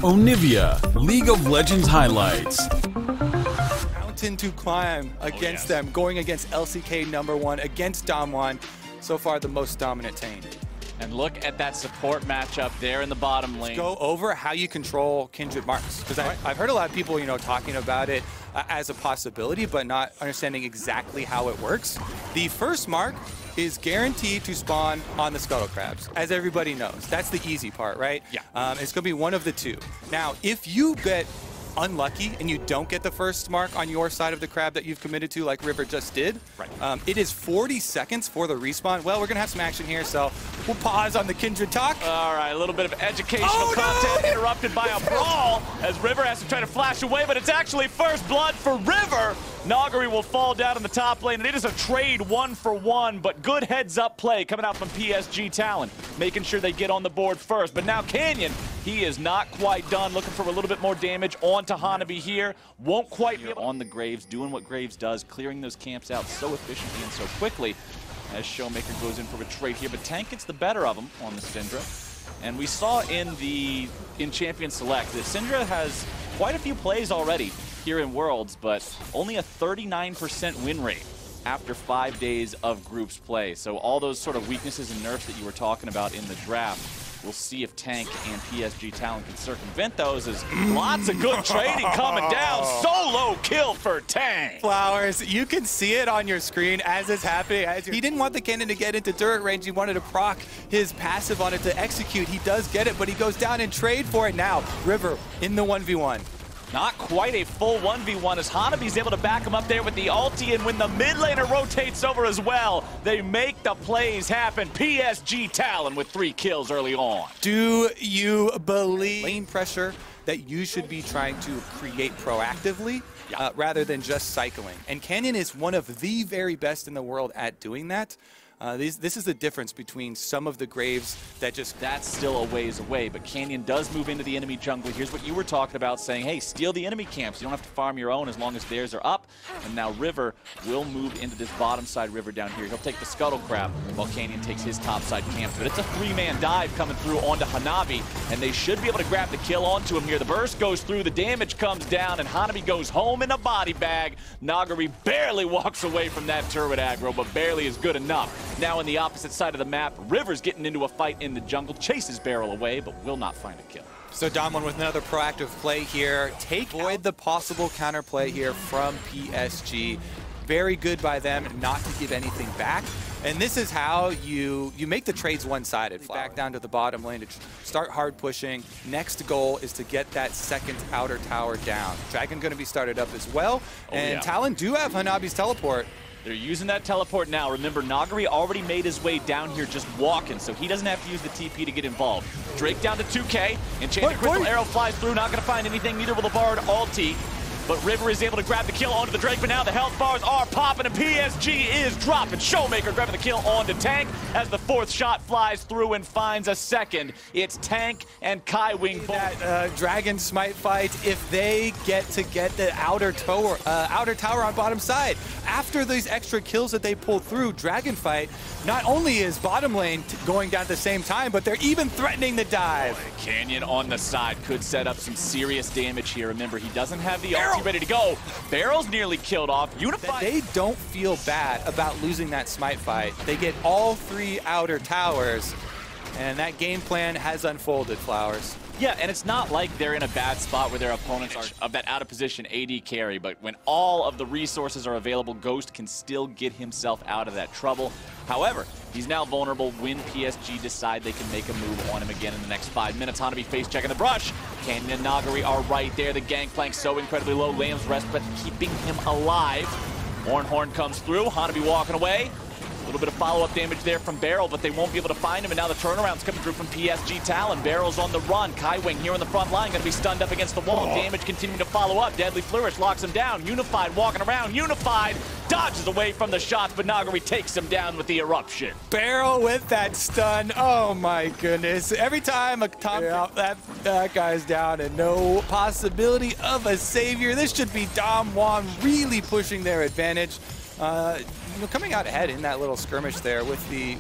Onivia, League of Legends highlights. Mountain to climb against them, going against LCK #1, against Damwon. So far, the most dominant Tane. And look at that support matchup there in the bottom lane. Go over how you control Kindred marks, because I've heard a lot of people, talking about it as a possibility, but not understanding exactly how it works. The first mark is guaranteed to spawn on the Scuttle Crabs, as everybody knows. That's the easy part, right? Yeah. It's going to be one of the two. Now, if you get unlucky and you don't get the first mark on your side of the crab that you've committed to, like River just did, right. It is 40 seconds for the respawn. Well, we're gonna have some action here, so we'll pause on the Kindred talk. All right, a little bit of educational content interrupted by a brawl as River has to try to flash away, but it's actually first blood for River. Nagari will fall down in the top lane, and it is a trade 1-for-1, but good heads-up play coming out from PSG Talon, making sure they get on the board first. But now Canyon, he is not quite done, looking for a little bit more damage onto Hanabi here. Won't quite be on the Graves, doing what Graves does, clearing those camps out so efficiently and so quickly as Showmaker goes in for a trade here. But Tank gets the better of him on the Syndra. And we saw in Champion Select that Syndra has quite a few plays already here in Worlds, but only a 39% win rate after 5 days of groups play. So all those sort of weaknesses and nerfs that you were talking about in the draft, we'll see if Tank and PSG Talon can circumvent those, as lots of good trading coming down. Solo kill for Tank. Flowers, you can see it on your screen as it's happening. He didn't want the cannon to get into turret range. He wanted to proc his passive on it to execute. He does get it, but he goes down and trade for it now. River in the 1v1. Not quite a full 1v1 as Hanabi's able to back him up there with the ulti, and when the mid laner rotates over as well, they make the plays happen. PSG Talon with 3 kills early on. Do you believe lane pressure that you should be trying to create proactively rather than just cycling? And Canyon is one of the very best in the world at doing that. This is the difference between some of the Graves that just... That's still a ways away, but Canyon does move into the enemy jungle. Here's what you were talking about, saying, hey, steal the enemy camps. You don't have to farm your own as long as theirs are up. And now River will move into this bottom side River down here. He'll take the Scuttle Crab while Canyon takes his top side camps. But it's a 3-man dive coming through onto Hanabi, and they should be able to grab the kill onto him here. The burst goes through, the damage comes down, and Hanabi goes home in a body bag. Nagari barely walks away from that turret aggro, but barely is good enough. Now on the opposite side of the map, River's getting into a fight in the jungle, chases Barrel away, but will not find a kill. So Damwon with another proactive play here. Avoid the possible counterplay here from PSG. Very good by them not to give anything back. And this is how you make the trades one-sided. Back down to the bottom lane to start hard pushing. Next goal is to get that second outer tower down. Dragon going to be started up as well. Talon do have Hanabi's teleport. They're using that teleport now. Remember, Nagari already made his way down here just walking, so he doesn't have to use the TP to get involved. Drake down to 2K. Enchanted Crystal Arrow flies through, not going to find anything, neither will the Bard ulti. But River is able to grab the kill onto the Drake, but now the health bars are popping, and PSG is dropping. Showmaker grabbing the kill onto Tank as the 4th shot flies through and finds a second. It's Tank and Kaiwing. That Dragon Smite fight, if they get the outer tower on bottom side. After these extra kills that they pull through, Dragon Fight, not only is bottom lane going down at the same time, but they're even threatening the dive. Canyon on the side could set up some serious damage here. Remember, he doesn't have the ulti ready to go. Barrel's nearly killed off. Unified. They don't feel bad about losing that Smite fight. They get all 3 outer towers, and that game plan has unfolded, Flowers. Yeah, and it's not like they're in a bad spot where their opponents are of that out-of-position AD carry, but when all of the resources are available, Ghost can still get himself out of that trouble. However, he's now vulnerable when PSG decide they can make a move on him again in the next 5 minutes. Hanabi face-checking the brush. Canyon and Nagari are right there. The gangplank so incredibly low. Lamb's rest, but keeping him alive. Horn comes through. Hanabi walking away. A little bit of follow-up damage there from Barrel, but they won't be able to find him, and now the turnaround's coming through from PSG Talon. Barrel's on the run. Kaiwing here on the front line, going to be stunned up against the wall. Damage continuing to follow up. Deadly Flourish locks him down. Unified walking around. Unified dodges away from the shots, but Nagari takes him down with the eruption. Barrel with that stun. Oh my goodness. Every time a top that guy's down and no possibility of a savior. This should be Damwon really pushing their advantage. coming out ahead in that little skirmish there with the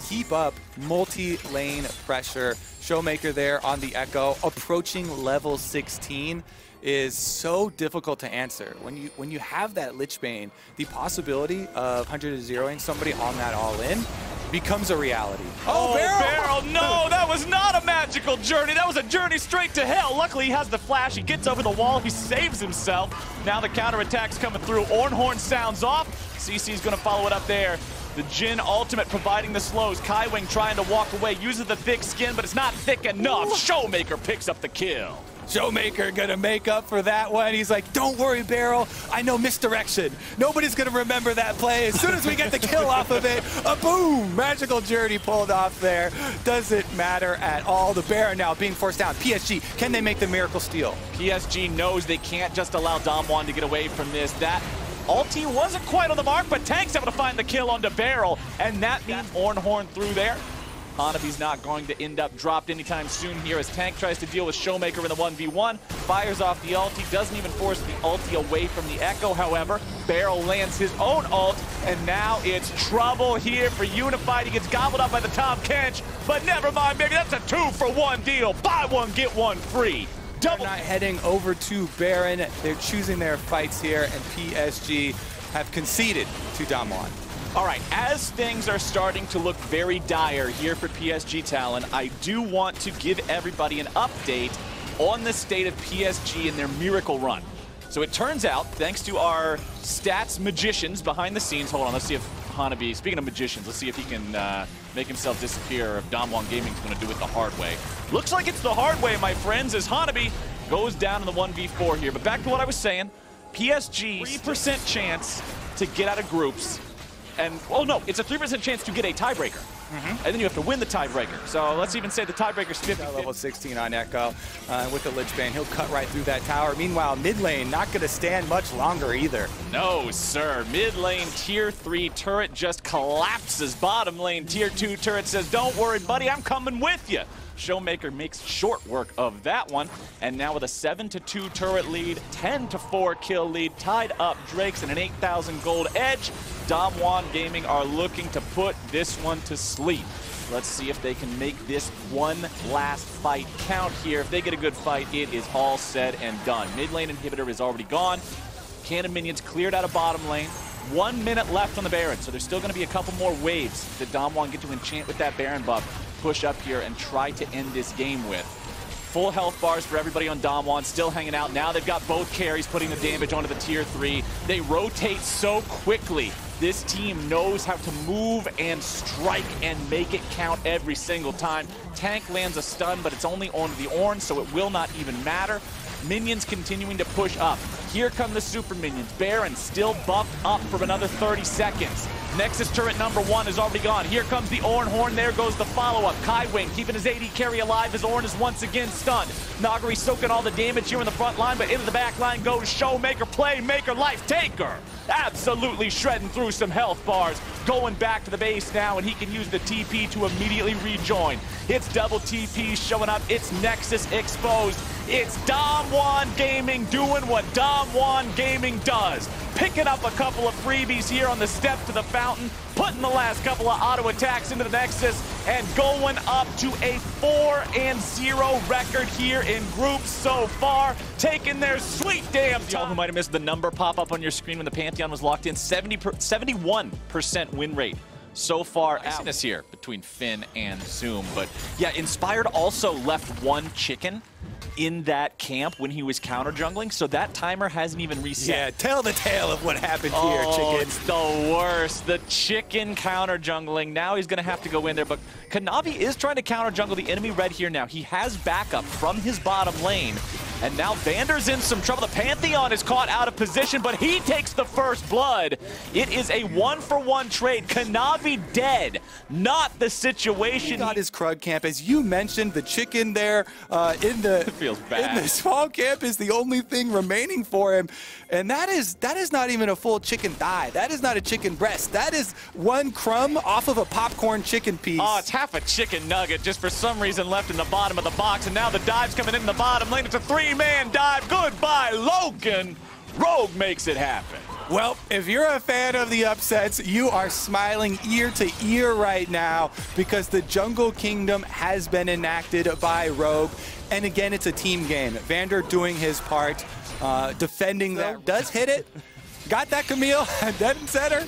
heap up multi-lane pressure. Showmaker there on the Echo, approaching level 16 is so difficult to answer. When you have that Lich Bane, the possibility of 100-0ing somebody on that all-in becomes a reality. Oh, Barrel! No, that was not a magical journey. That was a journey straight to hell. Luckily, he has the flash. He gets over the wall. He saves himself. Now the counterattack's coming through. Ornhorn sounds off. CC's going to follow it up there. The Jhin ultimate providing the slows. Kaiwing trying to walk away. Uses the thick skin, but it's not thick enough. Showmaker picks up the kill. Showmaker gonna make up for that one. He's like, don't worry, Barrel. I know misdirection. Nobody's gonna remember that play. As soon as we get the kill off of it, a boom! Magical journey pulled off there. Doesn't matter at all. The Baron now being forced down. PSG, can they make the miracle steal? PSG knows they can't just allow Damwon to get away from this. That ulti wasn't quite on the mark, but Tank's able to find the kill onto Barrel, and that means Ornhorn through there. Hanabi's not going to end up dropped anytime soon here as Tank tries to deal with Showmaker in the 1v1. Fires off the ulti, doesn't even force the ulti away from the Echo, however. Barrel lands his own ult, and now it's trouble here for Unified. He gets gobbled up by the Tom Kench, but never mind, baby, that's a 2-for-1 deal. Buy one, get one free. They're not heading over to Baron. They're choosing their fights here, and PSG have conceded to Damwon. All right, as things are starting to look very dire here for PSG Talon, I do want to give everybody an update on the state of PSG and their miracle run. So it turns out, thanks to our stats magicians behind the scenes, hold on, let's see if Hanabi, speaking of magicians, let's see if he can make himself disappear, if Damwon Gaming's gonna do it the hard way. Looks like it's the hard way, my friends, as Hanabi goes down in the 1v4 here. But back to what I was saying, PSG, 3% chance to get out of groups. And, oh no, it's a 3% chance to get a tiebreaker. And then you have to win the tiebreaker. So let's even say the tiebreaker's 50. Level 16 on Echo. With the Lich Bane, he'll cut right through that tower. Meanwhile, mid lane not going to stand much longer either. No, sir. Mid lane tier 3 turret just collapses. Bottom lane tier 2 turret says, don't worry, buddy, I'm coming with you. Showmaker makes short work of that one. And now with a 7-2 turret lead, 10-4 kill lead, tied up Drakes and an 8,000 gold edge, Damwon Gaming are looking to put this one to sleep. Let's see if they can make this one last fight count here. If they get a good fight, it is all said and done. Mid lane inhibitor is already gone. Cannon minions cleared out of bottom lane. 1 minute left on the Baron, so there's still going to be a couple more waves that Damwon get to enchant with that Baron buff, push up here and try to end this game with. Full health bars for everybody on Damwon, still hanging out. Now they've got both carries putting the damage onto the tier 3. They rotate so quickly. This team knows how to move and strike and make it count every single time. Tank lands a stun, but it's only on the Ornn, so it will not even matter. Minions continuing to push up. Here come the super minions. Baron still buffed up for another 30 seconds. Nexus turret number 1 is already gone. Here comes the Ornhorn. There goes the follow-up. Kaiwing keeping his AD carry alive as Ornn is once again stunned. Nagari soaking all the damage here in the front line, but into the back line goes Showmaker, Playmaker, Life Taker. Absolutely shredding through some health bars. Going back to the base now, and he can use the TP to immediately rejoin. It's double TP showing up. It's Nexus exposed. It's Damwon Gaming doing what Damwon Gaming does. Picking up a couple of freebies here on the step to the fountain, putting the last couple of auto attacks into the Nexus, and going up to a 4-0 record here in groups so far, taking their sweet damn time. Y'all who might have missed the number pop up on your screen when the Pantheon was locked in, 71% win rate so far. I've seen this here between Finn and Zoom, but yeah, Inspired also left one chicken in that camp when he was counter jungling, so that timer hasn't even reset. Yeah, tell the tale of what happened here, chicken. It's the worst. The chicken counter jungling. Now he's going to have to go in there, but Kanavi is trying to counter jungle the enemy red here now. He has backup from his bottom lane, and now Vander's in some trouble. The Pantheon is caught out of position, but he takes the first blood. It is a 1-for-1 trade. Kanavi dead. Not the situation. He got his Krug camp. As you mentioned, the chicken there in the feels bad. In the small camp is the only thing remaining for him, and that is not even a full chicken thigh. That is not a chicken breast. That is one crumb off of a popcorn chicken piece. Oh, it's half a chicken nugget just for some reason left in the bottom of the box, and now the dive's coming in the bottom lane. It's a 3-man dive. Goodbye, Logan. Rogue makes it happen. Well, if you're a fan of the upsets, you are smiling ear to ear right now because the Jungle Kingdom has been enacted by Rogue. And again, it's a team game. Vander doing his part, defending that. Does hit it. Got that, Camille, dead in center.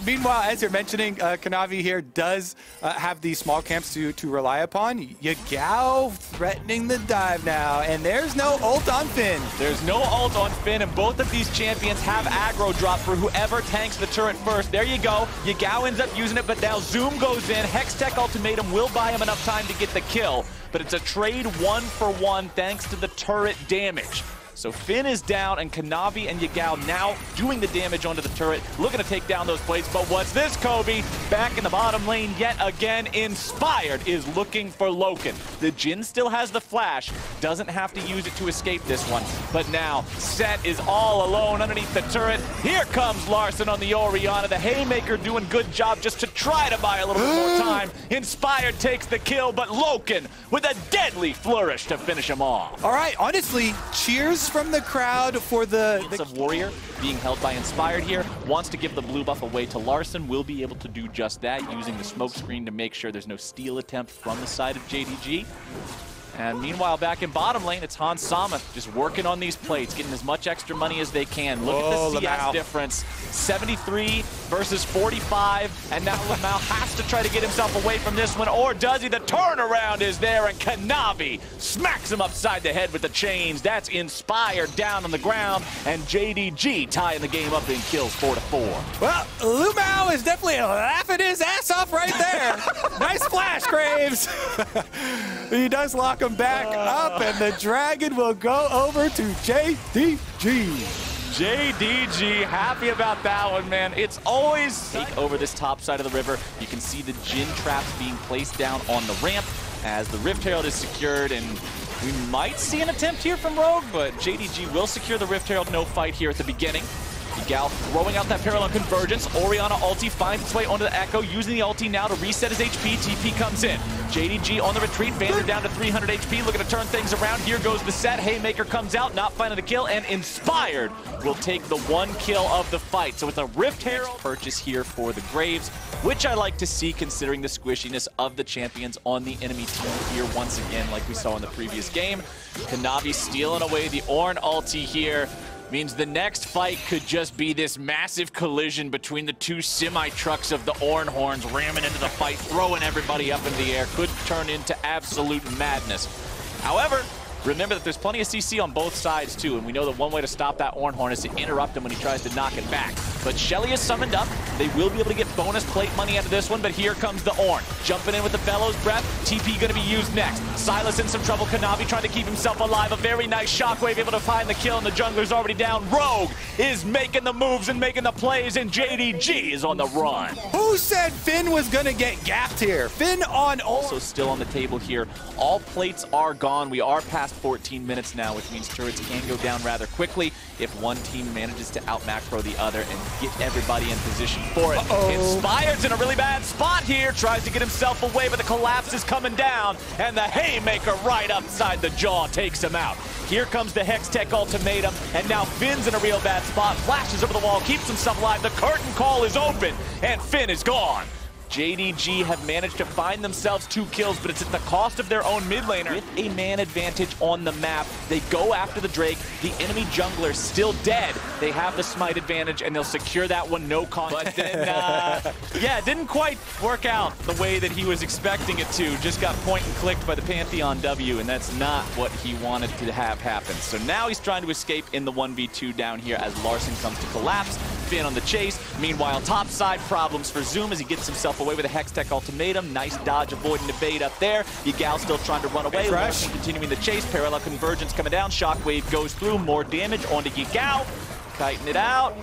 Meanwhile, as you're mentioning, Kanavi here does have these small camps to rely upon. Yagao threatening the dive now, and there's no ult on Finn. There's no ult on Finn, and both of these champions have aggro drop for whoever tanks the turret first. There you go. Yagao ends up using it, but now Zoom goes in. Hextech Ultimatum will buy him enough time to get the kill, but it's a trade 1-for-1 thanks to the turret damage. So Finn is down, and Kanavi and Yagao now doing the damage onto the turret, looking to take down those plates. But what's this, Kobe? Back in the bottom lane yet again. Inspired is looking for Loken. The Jhin still has the flash, doesn't have to use it to escape this one. But now, Set is all alone underneath the turret. Here comes Larson on the Orianna. The Haymaker doing good job just to try to buy a little bit more time. Inspired takes the kill, but Loken with a deadly flourish to finish him off. All right, honestly, cheers from the crowd for the of Warrior being held by Inspired here. Wants to give the blue buff away to Larson. Will be able to do just that, using the smoke screen to make sure there's no steal attempt from the side of JDG. And meanwhile, back in bottom lane, it's Hans Sama just working on these plates, getting as much extra money as they can. Look at the CS difference. 73 versus 45, and now Lamau has to try to get himself away from this one, or does he? The turnaround is there, and Kanavi smacks him upside the head with the chains. That's Inspired down on the ground, and JDG tying the game up in kills 4-4. Well, Lumau is definitely laughing his ass off right there. Nice flash, Graves. He does lock him back up, and the Dragon will go over to JDG. JDG, happy about that one, man. It's always take over this top side of the river. You can see the Jhin traps being placed down on the ramp as the Rift Herald is secured, and we might see an attempt here from Rogue, but JDG will secure the Rift Herald. No fight here at the beginning. Yagao throwing out that parallel convergence. Orianna ulti finds its way onto the Echo, using the ulti now to reset his HP. TP comes in. JDG on the retreat. Vander down to 300 HP, looking to turn things around. Here goes the set. Haymaker comes out, not finding the kill, and Inspired will take the one kill of the fight. So it's a Rift Herald purchase here for the Graves, which I like to see considering the squishiness of the champions on the enemy team here once again, like we saw in the previous game. Kanavi stealing away the Ornn ulti here. Means the next fight could just be this massive collision between the two semi-trucks of the Ornn horns ramming into the fight, throwing everybody up in the air. Could turn into absolute madness. However, remember that there's plenty of CC on both sides too, and we know that one way to stop that Ornn horn is to interrupt him when he tries to knock it back. But Shelly is summoned up. They will be able to get bonus plate money out of this one, but here comes the Ornn. Jumping in with the Bellows Breath. TP going to be used next. Sylas in some trouble. Kanavi trying to keep himself alive. A very nice shockwave able to find the kill, and the jungler's already down. Rogue is making the moves and making the plays, and JDG is on the run. Who said Finn was going to get gapped here? Finn on also still on the table here. All plates are gone. We are past 14 minutes now, which means turrets can go down rather quickly if one team manages to out-macro the other and get everybody in position for it. Inspired's in a really bad spot here. Tries to get himself away, but the collapse is coming down, and the Haymaker right upside the jaw takes him out. Here comes the Hextech Ultimatum, and now Finn's in a real bad spot. Flashes over the wall, keeps himself alive. The curtain call is open, and Finn is gone. JDG have managed to find themselves 2 kills, but it's at the cost of their own mid laner. With a man advantage on the map, they go after the Drake. The enemy jungler still dead. They have the smite advantage, and they'll secure that one, no contest. But then, yeah, it didn't quite work out the way that he was expecting it to. Just got point and clicked by the Pantheon W, and that's not what he wanted to have happen. So now he's trying to escape in the 1v2 down here as Larson comes to collapse. Finn on the chase. Meanwhile, topside problems for Zoom as he gets himself away with a Hextech Ultimatum. Nice dodge avoiding the bait up there. Yagao still trying to run away. Larson continuing the chase. Parallel convergence coming down. Shockwave goes through. More damage onto Yagao. Kiting it out.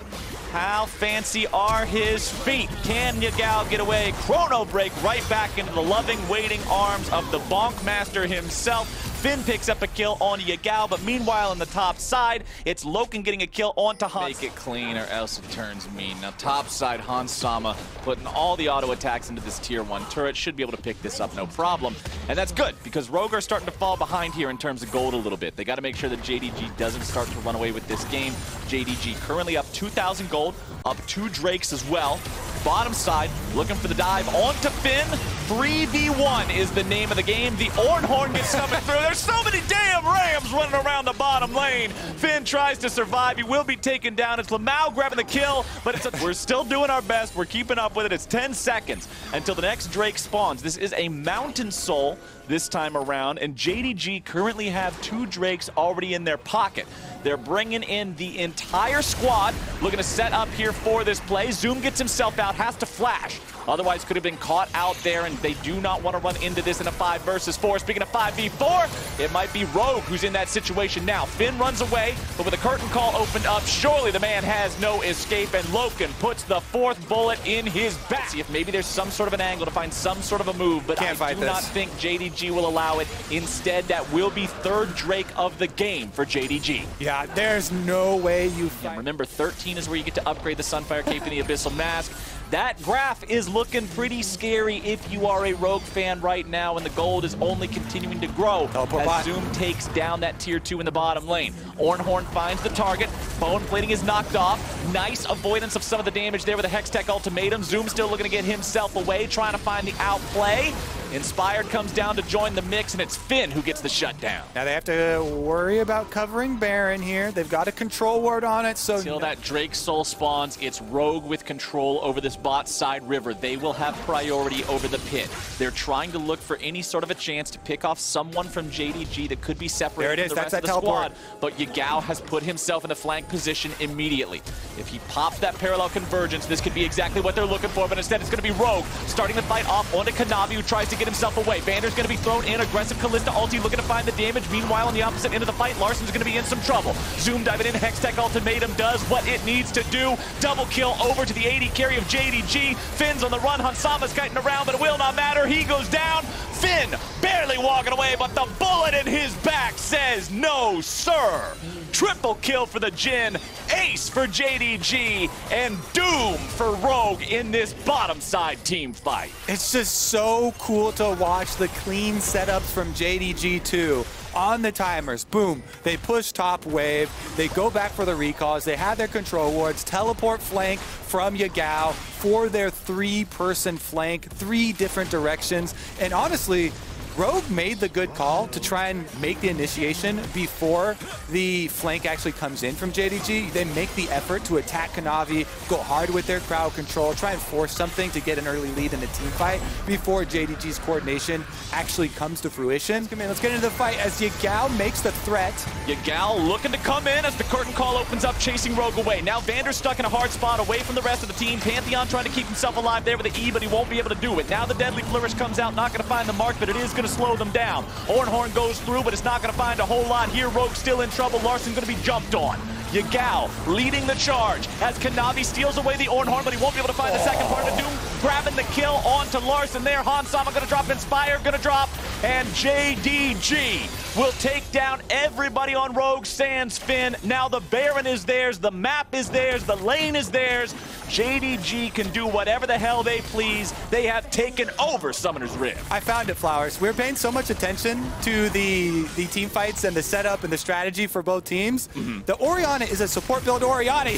How fancy are his feet? Can Yagao get away? Chrono break right back into the loving, waiting arms of the Bonk Master himself. Finn picks up a kill on Yagao, but meanwhile on the top side, it's Loken getting a kill onto Hans. Make it clean or else it turns mean. Now top side, Hans Sama putting all the auto attacks into this tier 1 turret. Should be able to pick this up no problem. And that's good because Rogue are starting to fall behind here in terms of gold a little bit. They got to make sure that JDG doesn't start to run away with this game. JDG currently up 2,000 gold, up 2 Drakes as well. Bottom side, looking for the dive onto Finn. 3v1 is the name of the game. The Ornhorn gets summoned through. There's so many damn Rams running around the bottom lane. Finn tries to survive. He will be taken down. It's Lamau grabbing the kill, but we're still doing our best. We're keeping up with it. It's 10 seconds until the next Drake spawns. This is a Mountain Soul this time around, and JDG currently have 2 Drakes already in their pocket. They're bringing in the entire squad, looking to set up here for this play. Zoom gets himself out, has to flash. Otherwise could have been caught out there, and they do not want to run into this in a 5 versus 4. Speaking of 5v4, it might be Rogue who's in that situation now. Finn runs away, but with a curtain call opened up, surely the man has no escape, and Loken puts the 4th bullet in his back. See if maybe there's some sort of an angle to find some sort of a move, but I do not think JDG will allow it. Instead, that will be 3rd Drake of the game for JDG. Yeah, there's no way you fight. Remember, 13 is where you get to upgrade the Sunfire Cape and the Abyssal Mask. That graph is looking pretty scary if you are a Rogue fan right now, and the gold is only continuing to grow as Zoom takes down that tier 2 in the bottom lane. Ornhorn finds the target. Bone plating is knocked off. Nice avoidance of some of the damage there with a Hextech ultimatum. Zoom still looking to get himself away, trying to find the outplay. Inspired comes down to join the mix, and it's Finn who gets the shutdown. Now they have to worry about covering Baron here. They've got a control ward on it, so until that Drake Soul spawns, it's Rogue with control over this bot side river. They will have priority over the pit. They're trying to look for any sort of a chance to pick off someone from JDG that could be separated from the rest of the squad. But Yagao has put himself in the flank position immediately. If he pops that parallel convergence, this could be exactly what they're looking for, but instead it's going to be Rogue starting the fight off onto Kanavi, who tries to get himself away. Vander's going to be thrown in. Aggressive Kalista ulti looking to find the damage. Meanwhile, on the opposite end of the fight, Larsen's going to be in some trouble. Zoom diving in. Hextech ultimatum does what it needs to do. Double kill over to the 80 carry of JDG. Finn's on the run. Hansama's kiting around, but it will not matter. He goes down. Finn barely walking away, but the bullet in his back says no, sir. Triple kill for the Jin, ace for JDG, and doom for Rogue in this bottom side team fight. It's just so cool to watch the clean setups from JDG too. On the timers, boom, they push top wave, they go back for the recalls, they have their control wards, teleport flank from Yagao for their 3-person flank, 3 different directions, and honestly, Rogue made the good call to try and make the initiation before the flank actually comes in from JDG. They make the effort to attack Kanavi, go hard with their crowd control, try and force something to get an early lead in a team fight before JDG's coordination actually comes to fruition. Come in, let's get into the fight as Yagao makes the threat. Yagao looking to come in as the curtain call opens up, chasing Rogue away. Now Vander's stuck in a hard spot away from the rest of the team. Pantheon trying to keep himself alive there with the E, but he won't be able to do it. Now the Deadly Flourish comes out, not going to find the mark, but it is going to slow them down. Ornhorn goes through, but it's not going to find a whole lot here. Rogue still in trouble. Larsen's going to be jumped on. Yagao leading the charge as Kanavi steals away the Ornhorn, but he won't be able to find the second part of Doom. Grabbing the kill onto Larsen there. Hansama going to drop, Inspire going to drop, and JDG will take down everybody on Rogue sans Finn. Now the Baron is theirs, the map is theirs, the lane is theirs. JDG can do whatever the hell they please. They have taken over Summoner's Rift. I found it, Flowers. We're paying so much attention to the team fights and the setup and the strategy for both teams. The Orianna is a support build Orianna.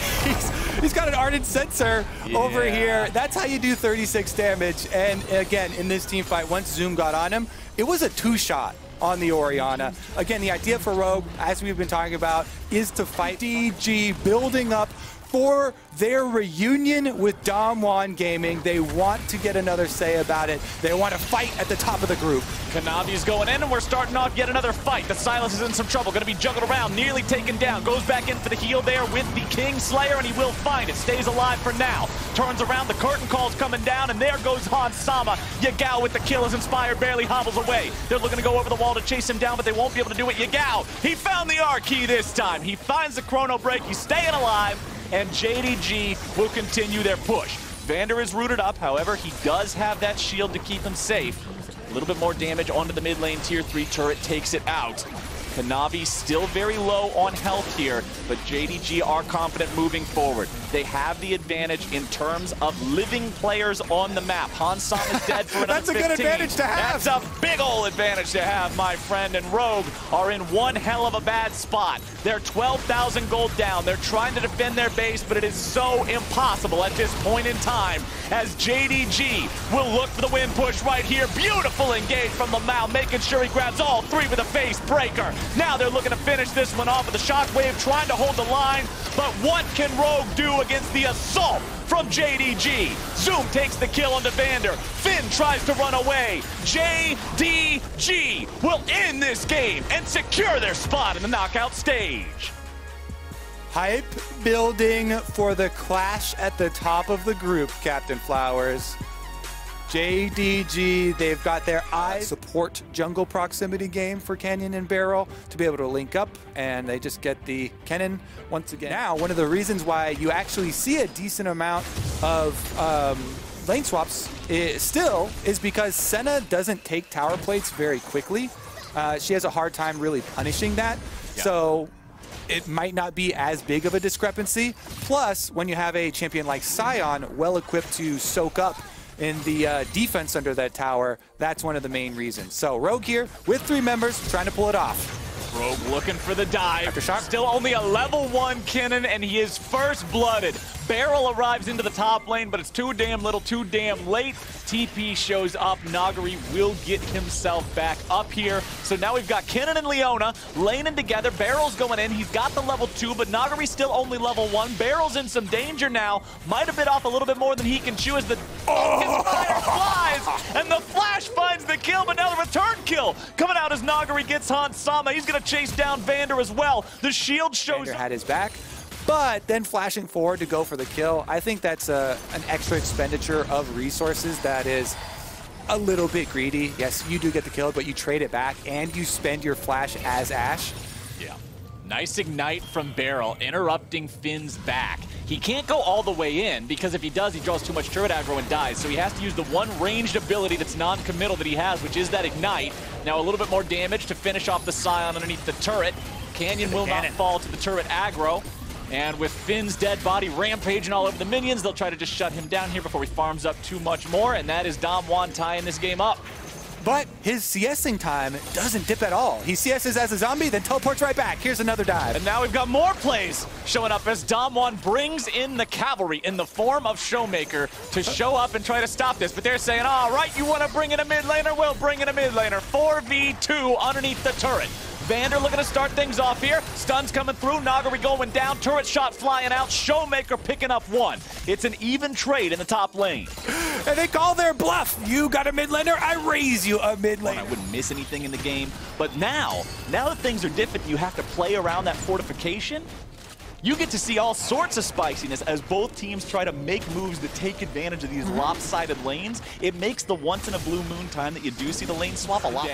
He's got an Ardent Sensor over here. That's how you do 36 damage. And again, in this team fight, once Zoom got on him, it was a 2-shot on the Orianna. Again, the idea for Rogue, as we've been talking about, is to fight DG, building up for their reunion with Damwon Gaming. They want to get another say about it. They want to fight at the top of the group. Kanavi's going in, and we're starting off yet another fight. The Silas is in some trouble, going to be juggled around, nearly taken down. Goes back in for the heal there with the Kingslayer, and he will find it. Stays alive for now. Turns around, the curtain call's coming down, and there goes Hansama. Yagao with the kill as Inspired barely hobbles away. They're looking to go over the wall to chase him down, but they won't be able to do it. Yagao, he found the R key this time. He finds the chrono break. He's staying alive, and JDG will continue their push. Vander is rooted up, however, he does have that shield to keep him safe. A little bit more damage onto the mid lane. Tier 3 turret takes it out. Kanavi still very low on health here, but JDG are confident moving forward. They have the advantage in terms of living players on the map. Hansam is dead for another 15. That's a good advantage to have. That's a big ol' advantage to have, my friend. And Rogue are in one hell of a bad spot. They're 12,000 gold down. They're trying to defend their base, but it is so impossible at this point in time as JDG will look for the win push right here. Beautiful engage from Lamau, making sure he grabs all three with a face breaker. Now they're looking to finish this one off with a shockwave, trying to hold the line. But what can Rogue do against the assault from JDG? Zoom takes the kill onto Vander. Finn tries to run away. JDG will end this game and secure their spot in the knockout stage. Hype building for the clash at the top of the group, Captain Flowers. JDG, they've got their eyes support jungle proximity game for Canyon and Beryl to be able to link up, and they just get the Kennen once again. Now, one of the reasons why you actually see a decent amount of lane swaps still is because Senna doesn't take tower plates very quickly. She has a hard time really punishing that. Yeah. So it might not be as big of a discrepancy. Plus, when you have a champion like Sion well equipped to soak up in the defense under that tower, that's one of the main reasons. So Rogue here with 3 members trying to pull it off. Rogue looking for the dive. Aftershock. Still only a level 1 Kennen, and he is first blooded. Beryl arrives into the top lane, but it's too damn little, too damn late. TP shows up. Nagari will get himself back up here. So now we've got Kennen and Leona laning together. Beryl's going in. He's got the level 2, but Nagari's still only level 1. Beryl's in some danger now. Might have bit off a little bit more than he can chew as the fire flies, and the flash finds the kill, but now the return kill coming out as Nagari gets Hansama. He's going to chase down Vander as well. The shield shows Vander had his back, but then flashing forward to go for the kill. I think that's an extra expenditure of resources that is a little bit greedy. Yes, you do get the kill, but you trade it back and you spend your flash as Ashe. Yeah. Nice ignite from Beryl, interrupting Finn's back. He can't go all the way in, because if he does, he draws too much turret aggro and dies. So he has to use the one ranged ability that's non-committal that he has, which is that ignite. Now a little bit more damage to finish off the Scion underneath the turret. Canyon will not fall to the turret aggro. And with Finn's dead body rampaging all over the minions, they'll try to just shut him down here before he farms up too much more, and that is Damwon tying this game up. But his CSing time doesn't dip at all. He CSs as a zombie, then teleports right back. Here's another dive. And now we've got more plays showing up as Damwon brings in the cavalry in the form of Showmaker to show up and try to stop this. But they're saying, all right, you want to bring in a mid laner? We'll bring in a mid laner. 4v2 underneath the turret. Vander looking to start things off here. Stuns coming through. Nagari going down. Turret shot flying out. Showmaker picking up 1. It's an even trade in the top lane. And they call their bluff. You got a mid laner, I raise you a mid laner. I wouldn't miss anything in the game. But now that things are different, you have to play around that fortification. You get to see all sorts of spiciness as both teams try to make moves that take advantage of these lopsided lanes. It makes the once-in-a-blue-moon time that you do see the lane swap a lot.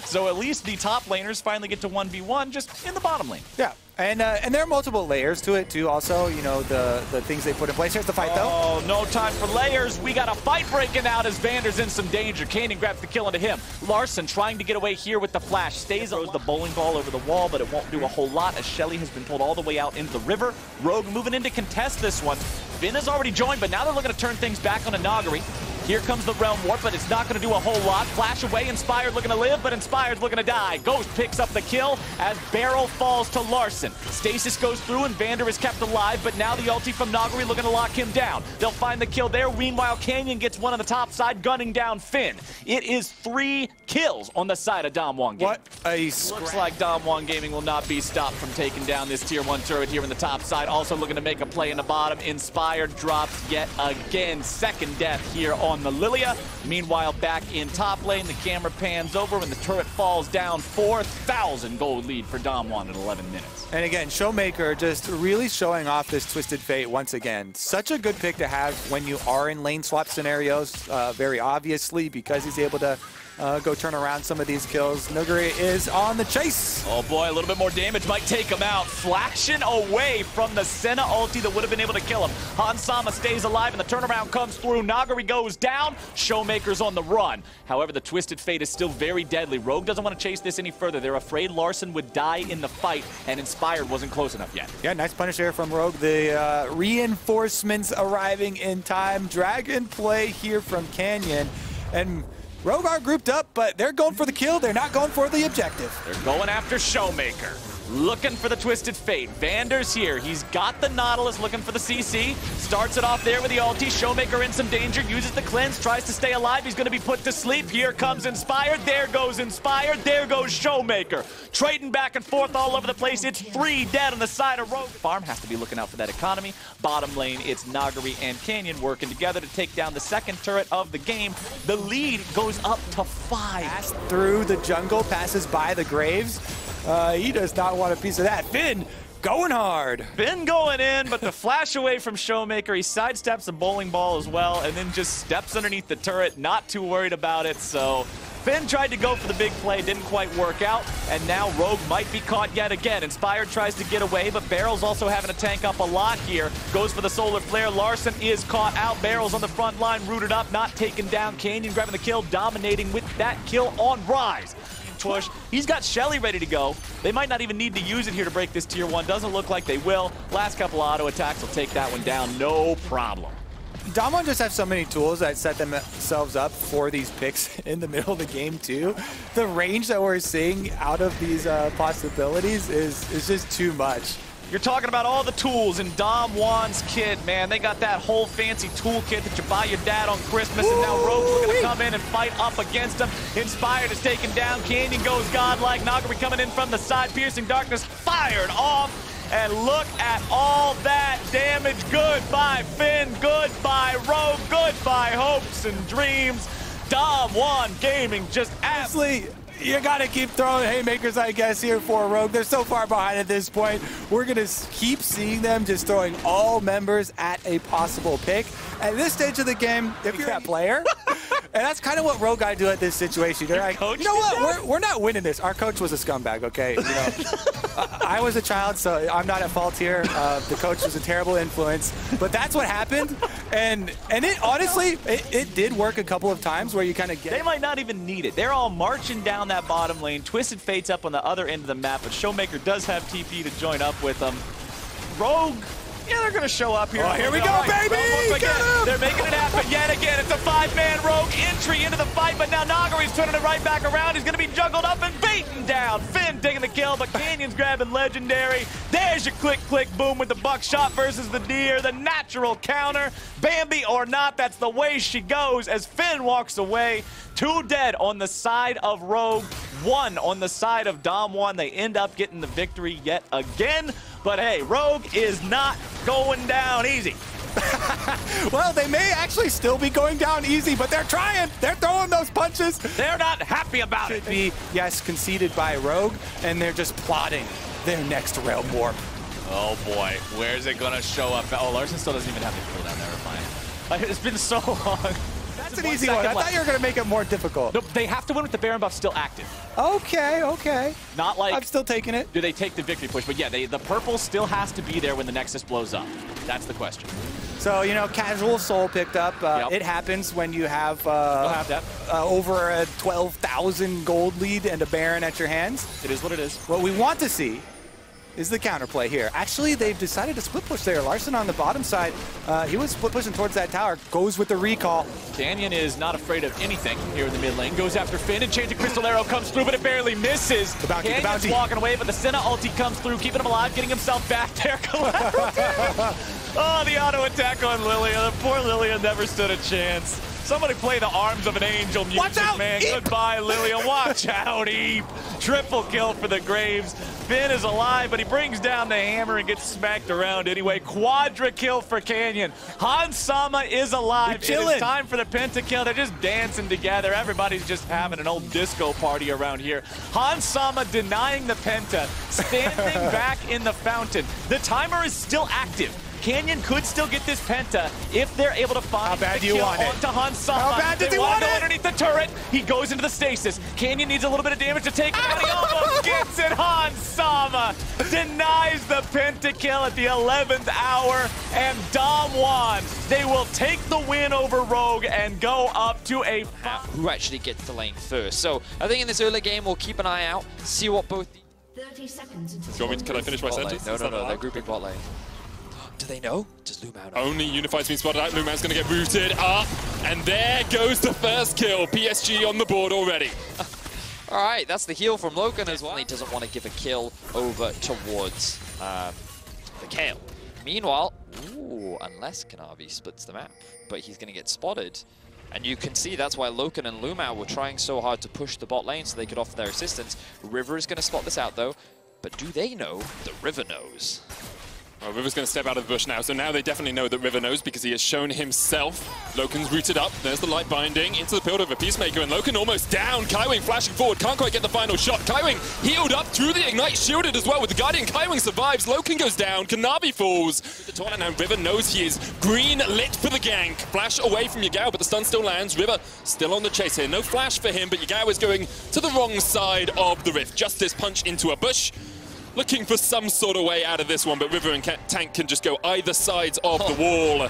So at least the top laners finally get to 1v1 just in the bottom lane. Yeah, and there are multiple layers to it, too, also. You know, the things they put in place. Here's the fight, though. Oh, no time for layers. We got a fight breaking out as Vander's in some danger. Canyon grabs the kill into him. Larson trying to get away here with the flash. Stays throws the bowling ball over the wall, but it won't do a whole lot as Shelly has been pulled all the way out into the river. Rogue moving in to contest this one. Finn has already joined, but now they're looking to turn things back on Nagari. Here comes the Realm Warp, but it's not going to do a whole lot. Flash away, Inspired looking to live, but Inspired's looking to die. Ghost picks up the kill as Beryl falls to Larson. Stasis goes through and Vander is kept alive, but now the ulti from Nagari looking to lock him down. They'll find the kill there. Meanwhile, Canyon gets one on the top side, gunning down Finn. It is 3 kills on the side of Damwon Gaming. What a Looks like Damwon Gaming will not be stopped from taking down this tier 1 turret here in the top side. Also looking to make a play in the bottom. Inspired drops yet again. Second death here on the Lilia. Meanwhile, back in top lane, the camera pans over and the turret falls down. 4,000 gold lead for Damwon at 11 minutes. And again, Showmaker just really showing off this Twisted Fate once again. Such a good pick to have when you are in lane swap scenarios, very obviously, because he's able to go turn around some of these kills. Nuguri is on the chase. Oh boy, a little bit more damage might take him out. Flaction away from the Senna ulti that would have been able to kill him. Hansama stays alive and the turnaround comes through. Nagari goes down. Showmaker's on the run. However, the Twisted Fate is still very deadly. Rogue doesn't want to chase this any further. They're afraid Larson would die in the fight, and Inspired wasn't close enough yet. Yeah, nice punish there from Rogue. The reinforcements arriving in time. Dragon play here from Canyon. And Rogue are grouped up, but they're going for the kill. They're not going for the objective. They're going after Showmaker. Looking for the Twisted Fate. Vander's here. He's got the Nautilus looking for the CC. Starts it off there with the ulti. Showmaker in some danger. Uses the cleanse. Tries to stay alive. He's going to be put to sleep. Here comes Inspired. There goes Inspired. There goes Showmaker. Trading back and forth all over the place. It's 3 dead on the side of Rogue. Farm has to be looking out for that economy. Bottom lane, it's Nagari and Canyon working together to take down the second turret of the game. The lead goes up to 5. Pass through the jungle. Passes by the Graves. He does not want a piece of that. Finn going hard. Finn going in, but the flash away from Showmaker. He sidesteps a bowling ball as well, and then just steps underneath the turret. Not too worried about it, so Finn tried to go for the big play, didn't quite work out, and now Rogue might be caught yet again. Inspired tries to get away, but Barrel's also having to tank up a lot here. Goes for the Solar Flare. Larson is caught out. Barrel's on the front line, rooted up, not taken down. Canyon grabbing the kill, dominating with that kill on Rise. Push. He's got Shelly ready to go. They might not even need to use it here to break this tier 1. Doesn't look like they will. Last couple of auto attacks will take that one down, no problem. Damwon just have so many tools that set themselves up for these picks in the middle of the game too. The range that we're seeing out of these possibilities is just too much. You're talking about all the tools in Damwon's kit, man. They got that whole fancy toolkit that you buy your dad on Christmas, and now Rogue's looking to come in and fight up against him. Inspired is taken down. Canyon goes godlike. Nagari coming in from the side. Piercing Darkness fired off. And look at all that damage. Goodbye, Finn. Goodbye, Rogue. Goodbye, hopes and dreams. Damwon Gaming just absolutely... You gotta keep throwing haymakers, I guess, here for Rogue. They're so far behind at this point. We're gonna keep seeing them just throwing all members at a possible pick. At this stage of the game, if you're that player, and that's kind of what Rogue gotta do at this situation. They're like, you know what? We're not winning this. Our coach was a scumbag, okay? You know, I was a child, so I'm not at fault here. The coach was a terrible influence, but that's what happened. And it honestly, it did work a couple of times where you kind of get. They might not even need it. They're all marching down that bottom lane. Twisted Fate's up on the other end of the map, but Showmaker does have TP to join up with them. Rogue, yeah, they're going to show up here. Oh, here we go, baby! They're making it happen yet again. It's a 5-man Rogue entry into the fight, but now Nagari's turning it right back around. He's going to be juggled up and beaten down. Finn taking the kill, but Canyon's grabbing Legendary. There's your click, click, boom with the buckshot versus the deer. The natural counter. Bambi or not, that's the way she goes as Finn walks away. 2 dead on the side of Rogue, 1 on the side of Damwon. They end up getting the victory yet again. But hey, Rogue is not going down easy. Well, they may actually still be going down easy, but they're trying. They're throwing those punches. They're not happy about it. Should be, yes, conceded by Rogue, and they're just plotting their next realm warp. Oh boy, where's it gonna show up? Oh, Larson still doesn't even have the cooldown there. Fine. It's been so long. That's an easy one. I thought you were gonna make it more difficult. No, they have to win with the Baron buff still active. Okay, okay. Not like I'm still taking it. Do they take the victory push? But yeah, the purple still has to be there when the Nexus blows up. That's the question. So, you know, casual soul picked up. Yep. It happens when you have over a 12,000 gold lead and a Baron at your hands. It is what it is. What we want to see is the counterplay here. Actually, they've decided to split push there. Larson on the bottom side, he was split pushing towards that tower, goes with the recall. Canyon is not afraid of anything here in the mid lane. Goes after Finn and Change of Crystal Arrow comes through, but it barely misses. The bounty, Canyon's walking away, but the Senna ulti comes through, keeping him alive, getting himself back there. Oh, the auto attack on Lilia. The poor Lilia never stood a chance. Somebody play the Arms of an Angel music, Watch out, man. Eep. Goodbye, Lilia. Watch out, Eep. Triple kill for the Graves. Finn is alive, but he brings down the hammer and gets smacked around anyway. Quadra kill for Canyon. Hansama is alive. It is time for the pentakill. They're just dancing together. Everybody's just having an old disco party around here. Hansama denying the penta, standing back in the fountain. The timer is still active. Canyon could still get this penta if they're able to find the kill onto Hansama. How bad does he want it? Underneath the turret, he goes into the stasis. Canyon needs a little bit of damage to take him out. He almost gets it. Hansama denies the pentakill at the 11th hour, and Damwon, they will take the win over Rogue and go up to a who actually gets the lane first. So I think in this early game, we'll keep an eye out, see what both... 30 seconds until... Do you want me to, can I finish my sentence? No, they're grouping bot lane. Do they know? Does Lumao know? Only Unified's been spotted out. Lumao's going to get rooted up. And there goes the first kill. PSG on the board already. All right, that's the heal from Loken as well. He doesn't want to give a kill over towards the Kayle. Meanwhile, unless Kanavi splits the map, but he's going to get spotted. And you can see that's why Loken and Lumao were trying so hard to push the bot lane so they could offer their assistance. River is going to spot this out though, but do they know that River knows? Well, River's going to step out of the bush now, so now they definitely know that River knows because he has shown himself. Loken's rooted up, there's the light binding into the build of a Peacemaker, and Loken almost down. Kaiwing flashing forward, can't quite get the final shot. Kaiwing healed up through the Ignite, shielded as well with the Guardian. Kaiwing survives, Loken goes down, Kanavi falls. The taunt, and now River knows he is green lit for the gank. Flash away from Yagao, but the stun still lands. River still on the chase here, no flash for him, but Yagao is going to the wrong side of the rift. Justice punch into a bush. Looking for some sort of way out of this one, but River and Tank can just go either sides of the wall.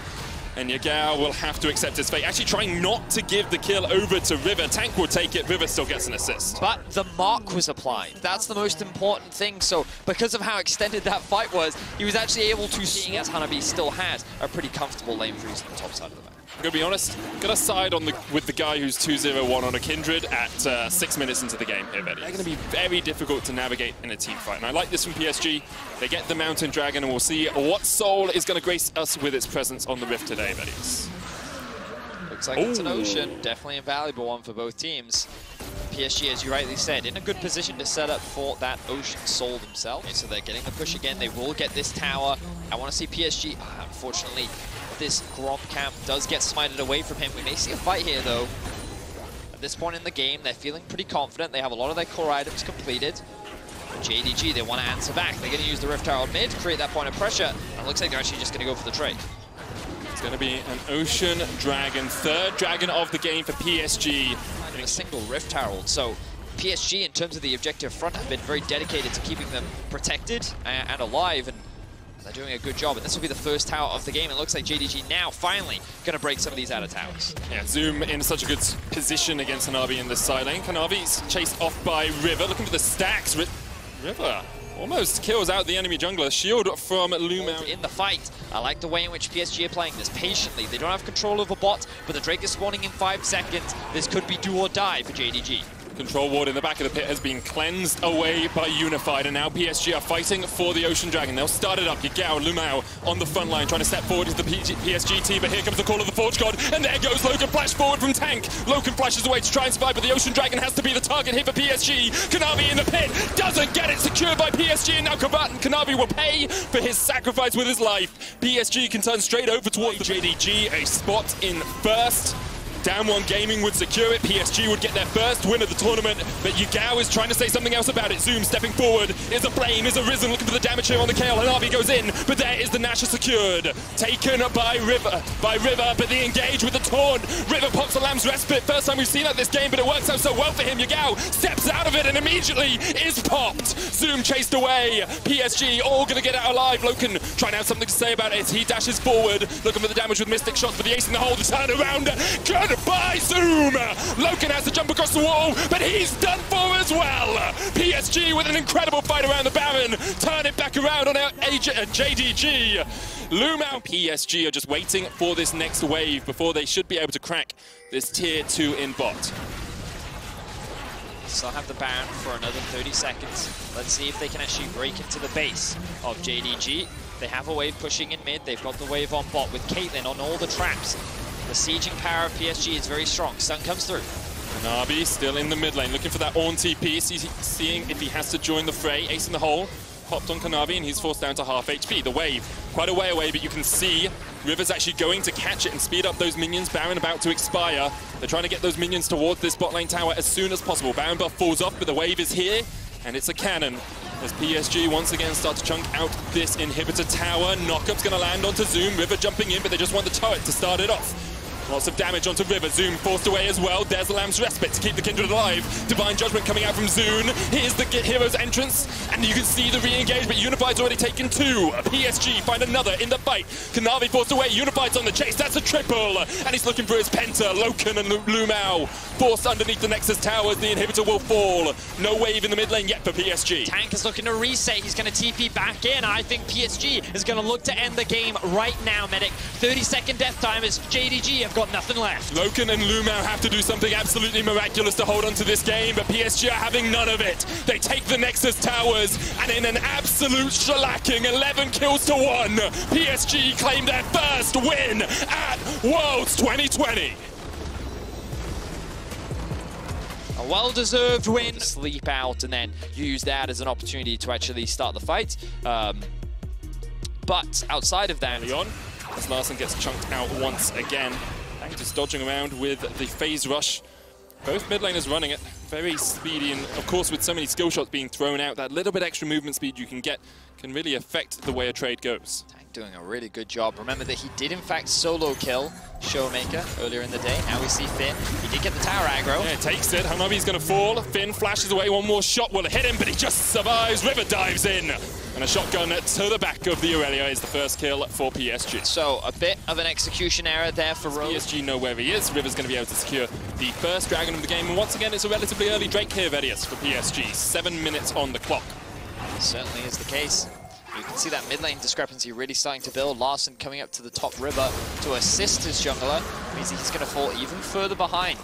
And Yagao will have to accept his fate. Actually trying not to give the kill over to River. Tank will take it, River still gets an assist. But the mark was applied. That's the most important thing. So because of how extended that fight was, he was actually able to, seeing as Hanabi still had a pretty comfortable lane freeze on the top side of the map. I'm gonna be honest, gonna side on with the guy who's 2-0-1 on a Kindred at 6 minutes into the game here, Betty. They're gonna be very difficult to navigate in a team fight, and I like this from PSG. They get the Mountain Dragon, and we'll see what soul is gonna grace us with its presence on the Rift today, Betty. Looks like it's an Ocean, definitely a valuable one for both teams. PSG, as you rightly said, in a good position to set up for that Ocean Soul themselves. So they're getting the push again, they will get this tower. I want to see PSG, unfortunately, this Gromp camp does get smited away from him. We may see a fight here though. At this point in the game, they're feeling pretty confident. They have a lot of their core items completed. JDG, they want to answer back. They're going to use the Rift Tower mid, create that point of pressure. And it looks like they're actually just going to go for the trade. It's going to be an Ocean Dragon, third Dragon of the game for PSG. A single Rift Herald. So PSG, in terms of the objective front, have been very dedicated to keeping them protected and alive. And they're doing a good job, and this will be the first tower of the game. It looks like JDG now finally going to break some of these outer towers. Yeah, Zoom in such a good position against Hanabi in this side lane. Hanabi's chased off by River, looking for the stacks. River almost kills out the enemy jungler. Shield from Lumao. In the fight, I like the way in which PSG are playing this patiently. They don't have control over bot, but the Drake is spawning in 5 seconds. This could be do or die for JDG. Control ward in the back of the pit has been cleansed away by Unified, and now PSG are fighting for the Ocean Dragon. They'll start it up. Yagao, Lumao on the front line, trying to step forward as the PSG team, but here comes the call of the Forge God, and there goes Loken, flash forward from Tank. Loken flashes away to try and survive, but the Ocean Dragon has to be the target here for PSG. Kanavi in the pit, doesn't get it, secured by PSG, and now Kanavi will pay for his sacrifice with his life. PSG can turn straight over towards the JDG, a spot in first. Damwon Gaming would secure it, PSG would get their first win of the tournament, but Yagao is trying to say something else about it. Zoom stepping forward, is a flame, is Arisen looking for the damage here on the Kayle, Hanabi goes in, but there is the Nasher secured. Taken by River, but the engage with the taunt. River pops a Lamb's Respite, first time we've seen that this game, but it works out so well for him. Yagao steps out of it and immediately is popped. Zoom chased away, PSG all gonna get out alive. Loken trying to have something to say about it. He dashes forward, looking for the damage with Mystic Shots, but the ace in the hole to turn around. By Zoom! Loken has to jump across the wall, but he's done for as well! PSG with an incredible fight around the Baron, turn it back around on JDG. Lumao and PSG are just waiting for this next wave before they should be able to crack this tier 2 in bot. Still have the Baron for another 30 seconds. Let's see if they can actually break into the base of JDG. They have a wave pushing in mid, they've got the wave on bot with Caitlyn on all the traps. The sieging power of PSG is very strong. Stun comes through. Kanavi still in the mid lane, looking for that Ornn TP, seeing if he has to join the fray. Ace in the hole, popped on Kanavi, and he's forced down to half HP. The wave, quite a way away, but you can see River's actually going to catch it and speed up those minions. Baron about to expire. They're trying to get those minions towards this bot lane tower as soon as possible. Baron buff falls off, but the wave is here, and it's a cannon. as PSG once again start to chunk out this inhibitor tower. Knockup's going to land onto Zoom. River jumping in, but they just want the turret to start it off. Lots of damage onto River. Zoom forced away as well. There's the Lamb's Respite to keep the Kindred alive. Divine Judgment coming out from Zoom. Here's the hero's entrance, and you can see the re-engagement. Unified's already taken 2. PSG find another in the fight. Kanavi forced away. Unified's on the chase. That's a triple, and he's looking for his Penta. Loken and Lumao forced underneath the Nexus towers. The inhibitor will fall. No wave in the mid lane yet for PSG. Tank is looking to reset. He's going to TP back in. I think PSG is going to look to end the game right now, Medic. 30-second death time as JDG have got nothing left. Loken and Lumao have to do something absolutely miraculous to hold on to this game, but PSG are having none of it. They take the Nexus towers, and in an absolute shellacking, 11 kills to 1, PSG claim their first win at Worlds 2020. A well-deserved win. Sleep out and then use that as an opportunity to actually start the fight. But outside of that... Leon, as Larssen gets chunked out once again. Just dodging around with the phase rush. Both mid laners running it. Very speedy, and of course with so many skill shots being thrown out, that little bit extra movement speed you can get can really affect the way a trade goes. Tank doing a really good job. Remember that he did in fact solo kill Showmaker earlier in the day. Now we see Finn. He did get the tower aggro. Yeah, takes it. Hanabi's going to fall. Finn flashes away. One more shot will hit him, but he just survives. River dives in. And a shotgun to the back of the Aurelia is the first kill for PSG. So a bit of an execution error there for Rogue. PSG know where he is. River's going to be able to secure the first dragon of the game. And once again, it's a relatively early Drake here, Vedius, for PSG. 7 minutes on the clock. Certainly is the case. You can see that mid lane discrepancy really starting to build. Larssen coming up to the top river to assist his jungler. Means he's going to fall even further behind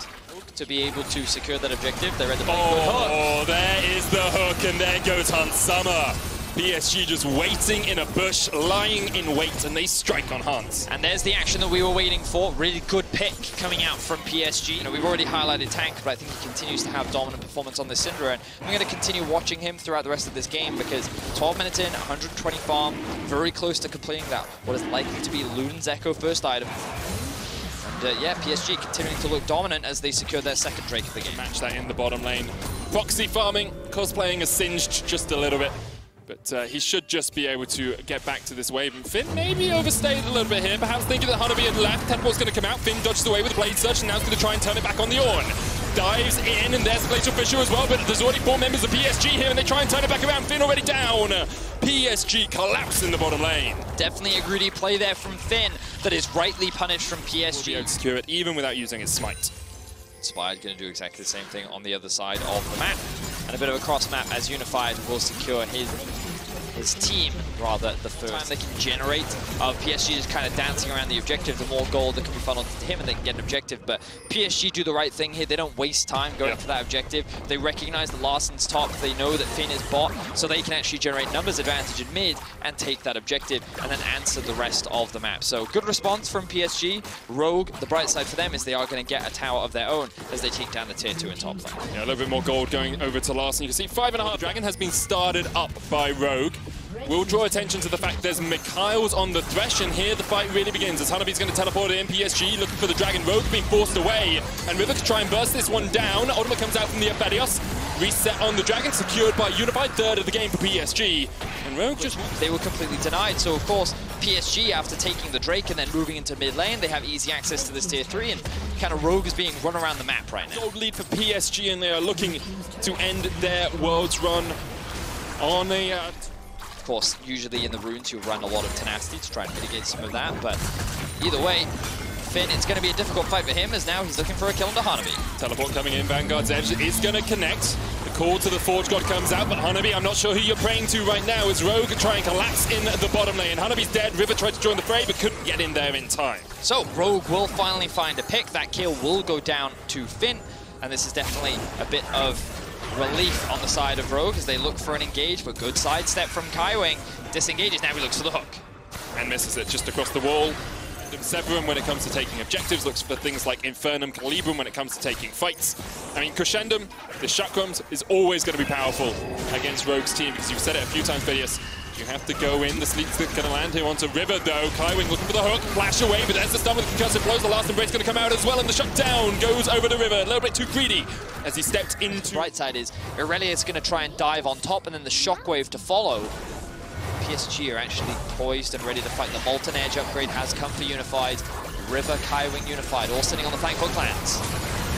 to be able to secure that objective. They're at the hook. Oh, there is the hook, and there goes Hansama. PSG just waiting in a bush, lying in wait, and they strike on Hans. And there's the action that we were waiting for. Really good pick coming out from PSG. You know, we've already highlighted Tank, but I think he continues to have dominant performance on this Syndra, and I'm going to continue watching him throughout the rest of this game because 12 minutes in, 120 farm, very close to completing that, what is likely to be Luden's Echo first item. And yeah, PSG continuing to look dominant as they secure their second Drake of the game. Match that in the bottom lane. Proxy farming, cosplaying a singed just a little bit. But he should just be able to get back to this wave. And Finn maybe overstayed a little bit here, perhaps thinking that Hanabi had left. Tentpole's going to come out. Finn dodges away with a Blade Surge, and now he's going to try and turn it back on the Ornn. Dives in, and there's the Glacial Fissure as well, but there's already 4 members of PSG here, and they try and turn it back around. Finn already down. PSG collapse in the bottom lane. Definitely a greedy play there from Finn that is rightly punished from PSG. Will be able to secure it even without using his smite. Inspired going to do exactly the same thing on the other side of the map. And a bit of a cross map as Unified will secure his team, rather, the first time they can generate. PSG is kind of dancing around the objective. The more gold that can be funneled to him and they can get an objective. But PSG do the right thing here. They don't waste time going for that objective. They recognize that Larssen's top. They know that Finn is bot, so they can actually generate numbers advantage in mid and take that objective and then answer the rest of the map. So good response from PSG. Rogue, the bright side for them is they are going to get a tower of their own as they take down the tier 2 in top lane. Yeah, a little bit more gold going over to Larssen. You can see 5.5 Dragon has been started up by Rogue. We'll draw attention to the fact there's Mikhail's on the Thresh, and here the fight really begins as Hanabi's going to teleport in. PSG looking for the Dragon. Rogue being forced away, and River to try and burst this one down. Ultimate comes out from the Abadios. Reset on the Dragon, secured by Unified, third of the game for PSG. And Rogue just... They were completely denied, so of course, PSG, after taking the Drake and then moving into mid lane, they have easy access to this tier 3, and kind of Rogue is being run around the map right now. Gold lead for PSG, and they are looking to end their Worlds run on a... Of course, usually in the runes you run a lot of tenacity to try and mitigate some of that, but either way, Finn, it's going to be a difficult fight for him as now he's looking for a kill into Hanabi. Teleport coming in, Vanguard's Edge is going to connect. The call to the Forge God comes out, but Hanabi, I'm not sure who you're praying to right now as Rogue try and collapse in the bottom lane. Hanabi's dead, River tried to join the fray, but couldn't get in there in time. So, Rogue will finally find a pick. That kill will go down to Finn, and this is definitely a bit of relief on the side of Rogue as they look for an engage, but good sidestep from Kaiwing. Disengages, now he looks for the hook. And misses it just across the wall. Severum when it comes to taking objectives, looks for things like Infernum, Calibrum when it comes to taking fights. I mean, Crescendum, the Chakrams is always going to be powerful against Rogue's team because you've said it a few times, Vedius. You have to go in. The sleep's going to land here onto River, though. Kaiwing looking for the hook. Flash away, but there's the stun with the concussive blows. The last embrace going to come out as well, and the shutdown goes over to River. A little bit too greedy as he stepped into... Right side is Irelia is going to try and dive on top, and then the shockwave to follow. PSG are actually poised and ready to fight. The Molten Edge upgrade has come for Unified. River, Kaiwing, Unified, all sitting on the flank hook lands.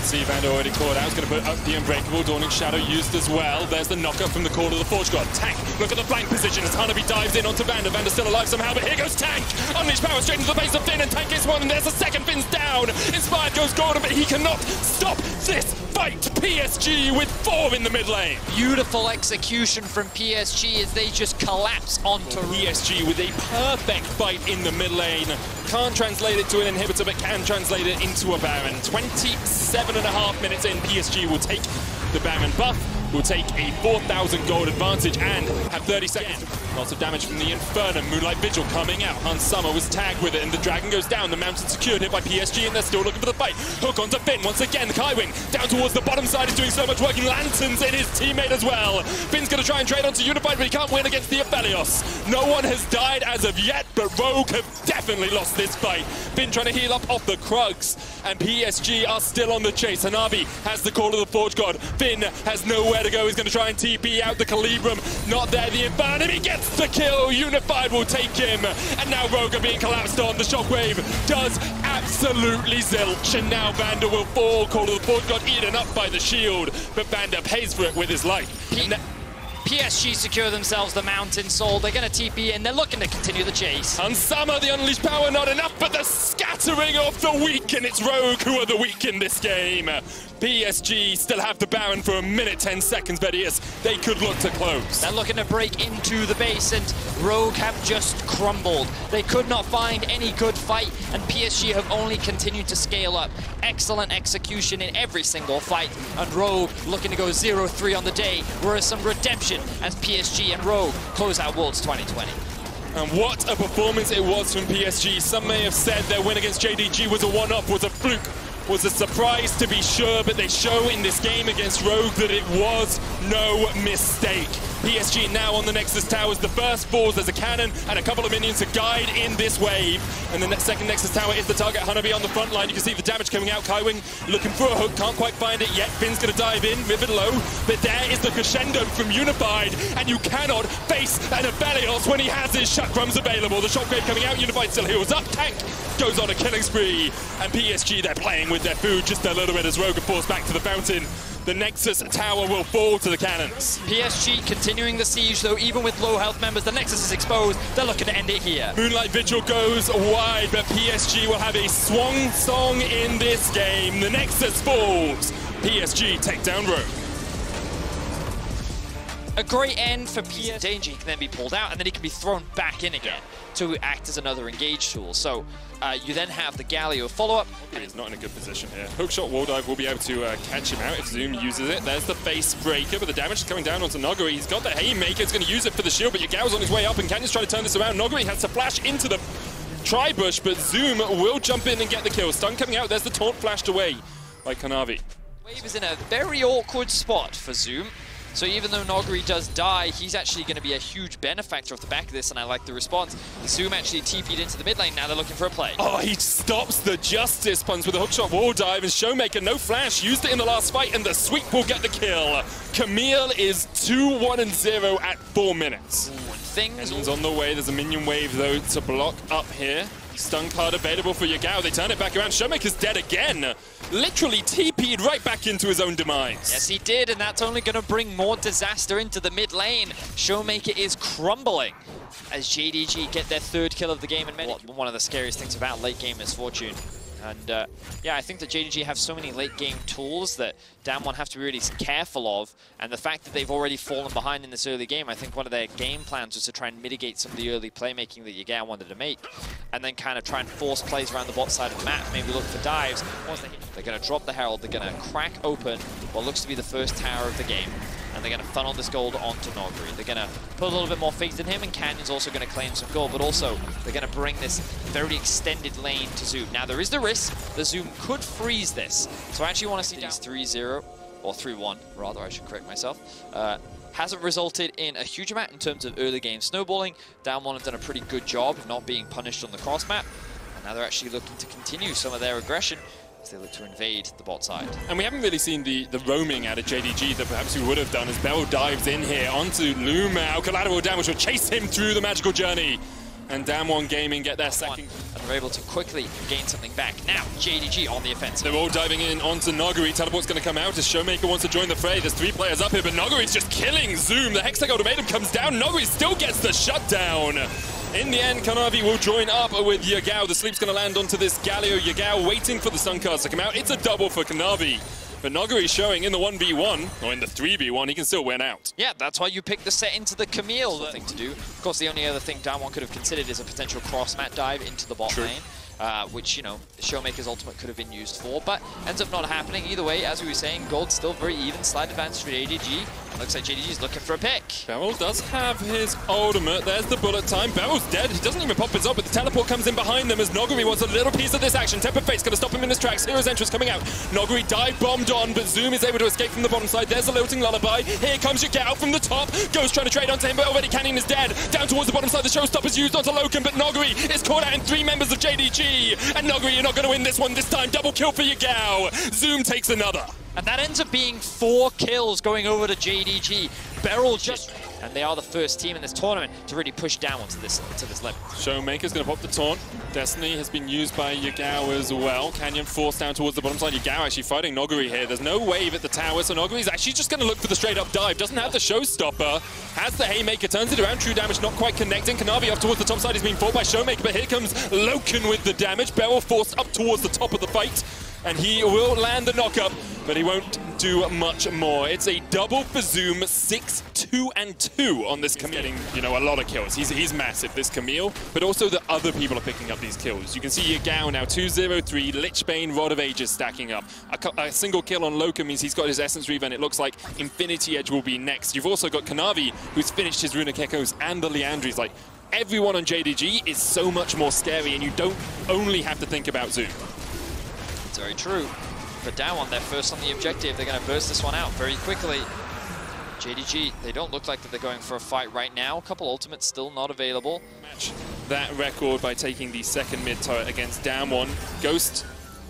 See Vander already caught out. He's going to put up the Unbreakable. Dawning Shadow used as well. There's the knockup from the Call of the Forge God. Tank, look at the flank position as Hanabi dives in onto Vander. Vander's still alive somehow, but here goes Tank. Unleash power straight into the base of Finn, and Tank gets one, and there's the second. Finn's down. Inspired goes Gordon, but he cannot stop this fight. PSG with 4 in the mid lane. Beautiful execution from PSG as they just collapse onto PSG with a perfect fight in the mid lane. Can't translate it to an inhibitor, but can translate it into a Baron. 27.5 minutes in, PSG will take the Baron buff, will take a 4,000 gold advantage, and have 30 seconds. Lots of damage from the Inferno. Moonlight Vigil coming out. Hans Summer was tagged with it, and the Dragon goes down. The Mountain secured, hit by PSG, and they're still looking for the fight. Hook onto Finn. Once again, the Kaiwing down towards the bottom side is doing so much work. Lanterns in his teammate as well. Finn's going to try and trade onto Unified, but he can't win against the Aphelios. No one has died as of yet, but Rogue have definitely lost this fight. Finn trying to heal up off the Krugs, and PSG are still on the chase. Hanabi has the Call of the Forge God. Finn has nowhere to go. He's going to try and TP out the Calibrum. Not there, the Inferno. He gets the kill. Unified will take him. And now Rogue are being collapsed on. The Shockwave does absolutely zilch. And now Vander will fall. Call of the Forge God eaten up by the shield. But Vander pays for it with his life. PSG secure themselves the Mountain Soul. They're going to TP in. They're looking to continue the chase. And Summer, the unleashed power, not enough, but the scattering of the weak, and it's Rogue who are the weak in this game. PSG still have the Baron for 1 minute, 10 seconds, but yes, they could look to close. They're looking to break into the base, and Rogue have just crumbled. They could not find any good fight, and PSG have only continued to scale up. Excellent execution in every single fight, and Rogue looking to go 0-3 on the day, whereas some redemption as PSG and Rogue close out Worlds 2020. And what a performance it was from PSG. Some may have said their win against JDG was a one-off, was a fluke, was a surprise to be sure, but they show in this game against Rogue that it was no mistake. PSG now on the Nexus Towers. The first falls, there's a cannon and a couple of minions to guide in this wave. And the second Nexus Tower is the target. Hanabi on the front line. You can see the damage coming out. Kaiwing looking for a hook, can't quite find it yet. Finn's going to dive in, Rivet low. But there is the crescendo from Unified. And you cannot face an Aphelios when he has his Chakrams available. The Shockwave coming out, Unified still heals up. Tank goes on a killing spree. And PSG, they're playing with their food just a little bit as Rogue are forced back to the fountain. The Nexus Tower will fall to the cannons. PSG continuing the siege, though, even with low health members. The Nexus is exposed. They're looking to end it here. Moonlight Vigil goes wide, but PSG will have a swan song in this game. The Nexus falls. PSG take down Rogue. A great end for PSG. Danger, he can then be pulled out, and then he can be thrown back in again to act as another engage tool. So you then have the Galio follow-up. He's not in a good position here. Hookshot wall dive will be able to catch him out if Zoom uses it. There's the face breaker, but the damage is coming down onto Noguri. He's got the Haymaker, he's going to use it for the shield, but Yagao's on his way up, and Canyon's trying to turn this around. Noguri has to flash into the Tribush, but Zoom will jump in and get the kill. Stun coming out, there's the taunt flashed away by Kanavi. Wave is in a very awkward spot for Zoom. So even though Noguri does die, he's actually going to be a huge benefactor off the back of this, and I like the response. Zoom actually TP'd into the mid lane, now they're looking for a play. Oh, he stops the Justice Punch with a hookshot wall dive, and Showmaker, no flash, used it in the last fight, and the sweep will get the kill. Camille is 2-1-0 at 4 minutes. Minions on the way, there's a minion wave though to block up here. Stun card available for Yagao, they turn it back around. Showmaker's dead again. Literally TP'd right back into his own demise. Yes, he did, and that's only going to bring more disaster into the mid lane. Showmaker is crumbling as JDG get their 3rd kill of the game in Medic. One of the scariest things about late game misfortune. And yeah, I think that JDG have so many late game tools that Damwon have to be really careful of. And the fact that they've already fallen behind in this early game, I think one of their game plans was to try and mitigate some of the early playmaking that Yagao wanted to make. And then kind of try and force plays around the bot side of the map, maybe look for dives. Once they're going to drop the Herald, they're going to crack open what looks to be the first tower of the game. And they're going to funnel this gold onto Noguri. They're going to put a little bit more faith in him, and Canyon's also going to claim some gold, but also they're going to bring this very extended lane to Zoom. Now, there is the risk that Zoom could freeze this. So I actually want to see these 3-0, or 3-1, rather, I should correct myself. hasn't resulted in a huge amount in terms of early game snowballing. Down One have done a pretty good job of not being punished on the cross map. And now they're actually looking to continue some of their aggression as they look to invade the bot side. And we haven't really seen the roaming out of JDG that perhaps we would have done as Bell dives in here onto Lumao. Collateral damage will chase him through the magical journey. And Damwon Gaming get their second. And they're able to quickly gain something back. Now, JDG on the offensive. They're all diving in onto Noguri. Teleport's going to come out as Showmaker wants to join the fray. There's 3 players up here, but Noguri's just killing Zoom. The Hextech ultimatum comes down. Noguri still gets the shutdown. In the end, Kanavi will join up with Yagao. The sleep's going to land onto this Galio. Yagao waiting for the Suncast to come out. It's a double for Kanavi. But Noguri showing in the 1v1, or in the 3v1, he can still win out. Yeah, that's why you pick the set into the Camille. The thing to do. Of course, the only other thing Damwon could have considered is a potential cross-mat dive into the bot lane. Which, you know, Showmaker's ultimate could have been used for, but ends up not happening. Either way, as we were saying, gold's still very even. Slight advantage for ADG. Looks like JDG's looking for a pick. Beryl does have his ultimate. There's the bullet time. Beryl's dead. He doesn't even pop his up, but the teleport comes in behind them as Noguri wants a little piece of this action. Temper Fate's going to stop him in his tracks. Hero's entrance coming out. Noguri dive bombed on, but Zoom is able to escape from the bottom side. There's a lilting lullaby. Here comes Yagao from the top. Ghost trying to trade onto him, but already Canyon is dead. Down towards the bottom side, the showstopper's used onto Loken, but Noguri is caught out in 3 members of JDG. And Noguri, you're not going to win this one this time. Double kill for Yagao. Zoom takes another. And that ends up being 4 kills going over to JDG. Beryl just... And they are the first team in this tournament to really push down to this level. Showmaker's going to pop the taunt. Destiny has been used by Yagao as well. Canyon forced down towards the bottom side. Yagao actually fighting Noguri here. There's no wave at the tower, so Noguri's actually just going to look for the straight-up dive. Doesn't have the showstopper. Has the Haymaker, turns it around. True damage not quite connecting. Kanavi off towards the top side is being fought by Showmaker, but here comes Loken with the damage. Beryl forced up towards the top of the fight, and he will land the knockup, but he won't do much more. It's a double for Zoom, 6-2-2 on this Camille. Getting, you know, a lot of kills. He's massive, this Camille, but also the other people are picking up these kills. You can see Yagao now, 2-0-3, Lichbane, Rod of Ages stacking up. A single kill on Loka means he's got his Essence Reave, and it looks like Infinity Edge will be next. You've also got Kanavi, who's finished his Runic Echoes, and the Leandries. Like, everyone on JDG is so much more scary, and you don't only have to think about Zoom. It's very true. But Damwon, they're first on the objective. They're going to burst this one out very quickly. JDG, they don't look like that they're going for a fight right now. A couple ultimates still not available. Match that record by taking the second mid turret against Damwon. Ghost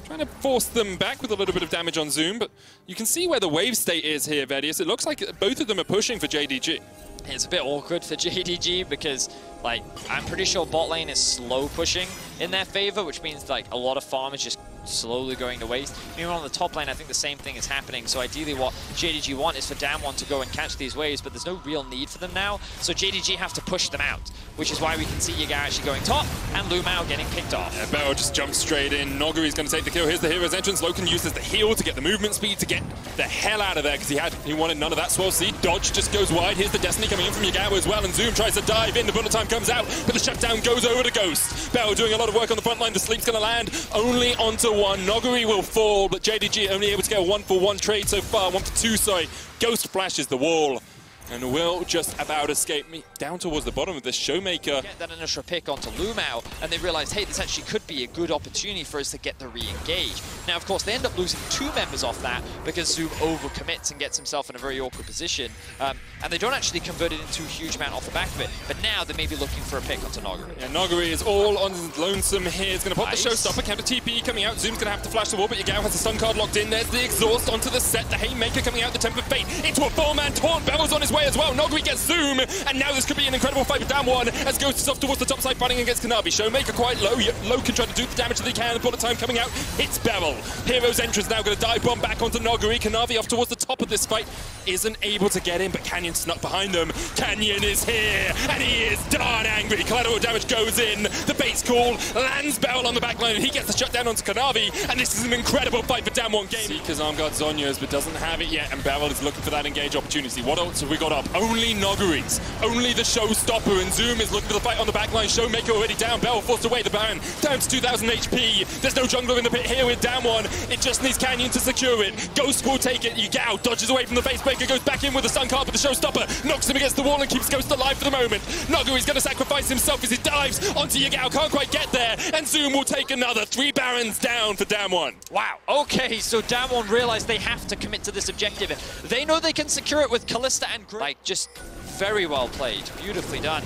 trying to force them back with a little bit of damage on Zoom, but you can see where the wave state is here, Vedius. It looks like both of them are pushing for JDG. It's a bit awkward for JDG because, like, I'm pretty sure bot lane is slow pushing in their favor, which means, like, a lot of farm is just slowly going to waste. Even on the top lane, I think the same thing is happening. So ideally what JDG want is for Damwon to go and catch these waves, but there's no real need for them now. So JDG have to push them out, which is why we can see Yagao actually going top and Lumao getting picked off. Yeah, Beryl just jumps straight in. Noguri's going to take the kill. Here's the hero's entrance. Loken uses the heal to get the movement speed to get the hell out of there because he wanted none of that swell seed. Dodge just goes wide. Here's the Destiny coming in from Yagao as well, and Zoom tries to dive in. The bullet time comes out, but the shutdown goes over to Ghost. Beryl doing a lot of work on the front line. The sleep's going to land only onto one. Noguri will fall, but JDG only able to get a 1-for-1 trade so far. 1-for-2, sorry. Ghost flashes the wall and will just about escape me down towards the bottom of this Showmaker. Get that initial pick onto Lumao, and they realized, hey, this actually could be a good opportunity for us to get the re-engage. Now, of course, they end up losing 2 members off that because Zoom overcommits and gets himself in a very awkward position. And they don't actually convert it into a huge amount off the back of it, but now they may be looking for a pick onto Noguri. Yeah, Noguri is all on lonesome here. He's going to pop the showstopper, counter TP coming out. Zoom's going to have to flash the wall, but Yagao has the stun card locked in. There's the exhaust onto the set. The Haymaker coming out, the Temper Fate into a 4-man taunt. Beryl's on his way as well. Noguri gets Zoom, and now this could be an incredible fight for Damwon as Ghost is off towards the top side fighting against Kanavi. Showmaker quite low. Low can try to do the damage that he can. Bullet time coming out. Hits Beryl. Hero's entrance now going to dive bomb back onto Noguri. Kanavi off towards the top of this fight isn't able to get in, but Canyon snuck behind them. Canyon is here, and he is darn angry. Collateral damage goes in. The bait's call lands Beryl on the back line, and he gets the shutdown onto Kanavi, and this is an incredible fight for Damwon Gaming. Seeker's arm guard Zonya's, but doesn't have it yet, and Beryl is looking for that engage opportunity. What else have we got up? Only Noguri's. Only the showstopper, and Zoom is looking for the fight on the back line. Showmaker already down. Beryl forced away the Baron. Down to 2,000 HP. There's no jungler in the pit here with Damwon. It just needs Canyon to secure it. Ghost will take it. Yagao dodges away from the face breaker, goes back in with the stun card, but the showstopper knocks him against the wall and keeps Ghost alive for the moment. Noguri's going to sacrifice himself as he dives onto Yagao. Yagao can't quite get there, and Zoom will take another 3 Barons down for Damwon. Wow, okay, so Damwon realized they have to commit to this objective. They know they can secure it with Kalista and Grim. Like, just very well played, beautifully done.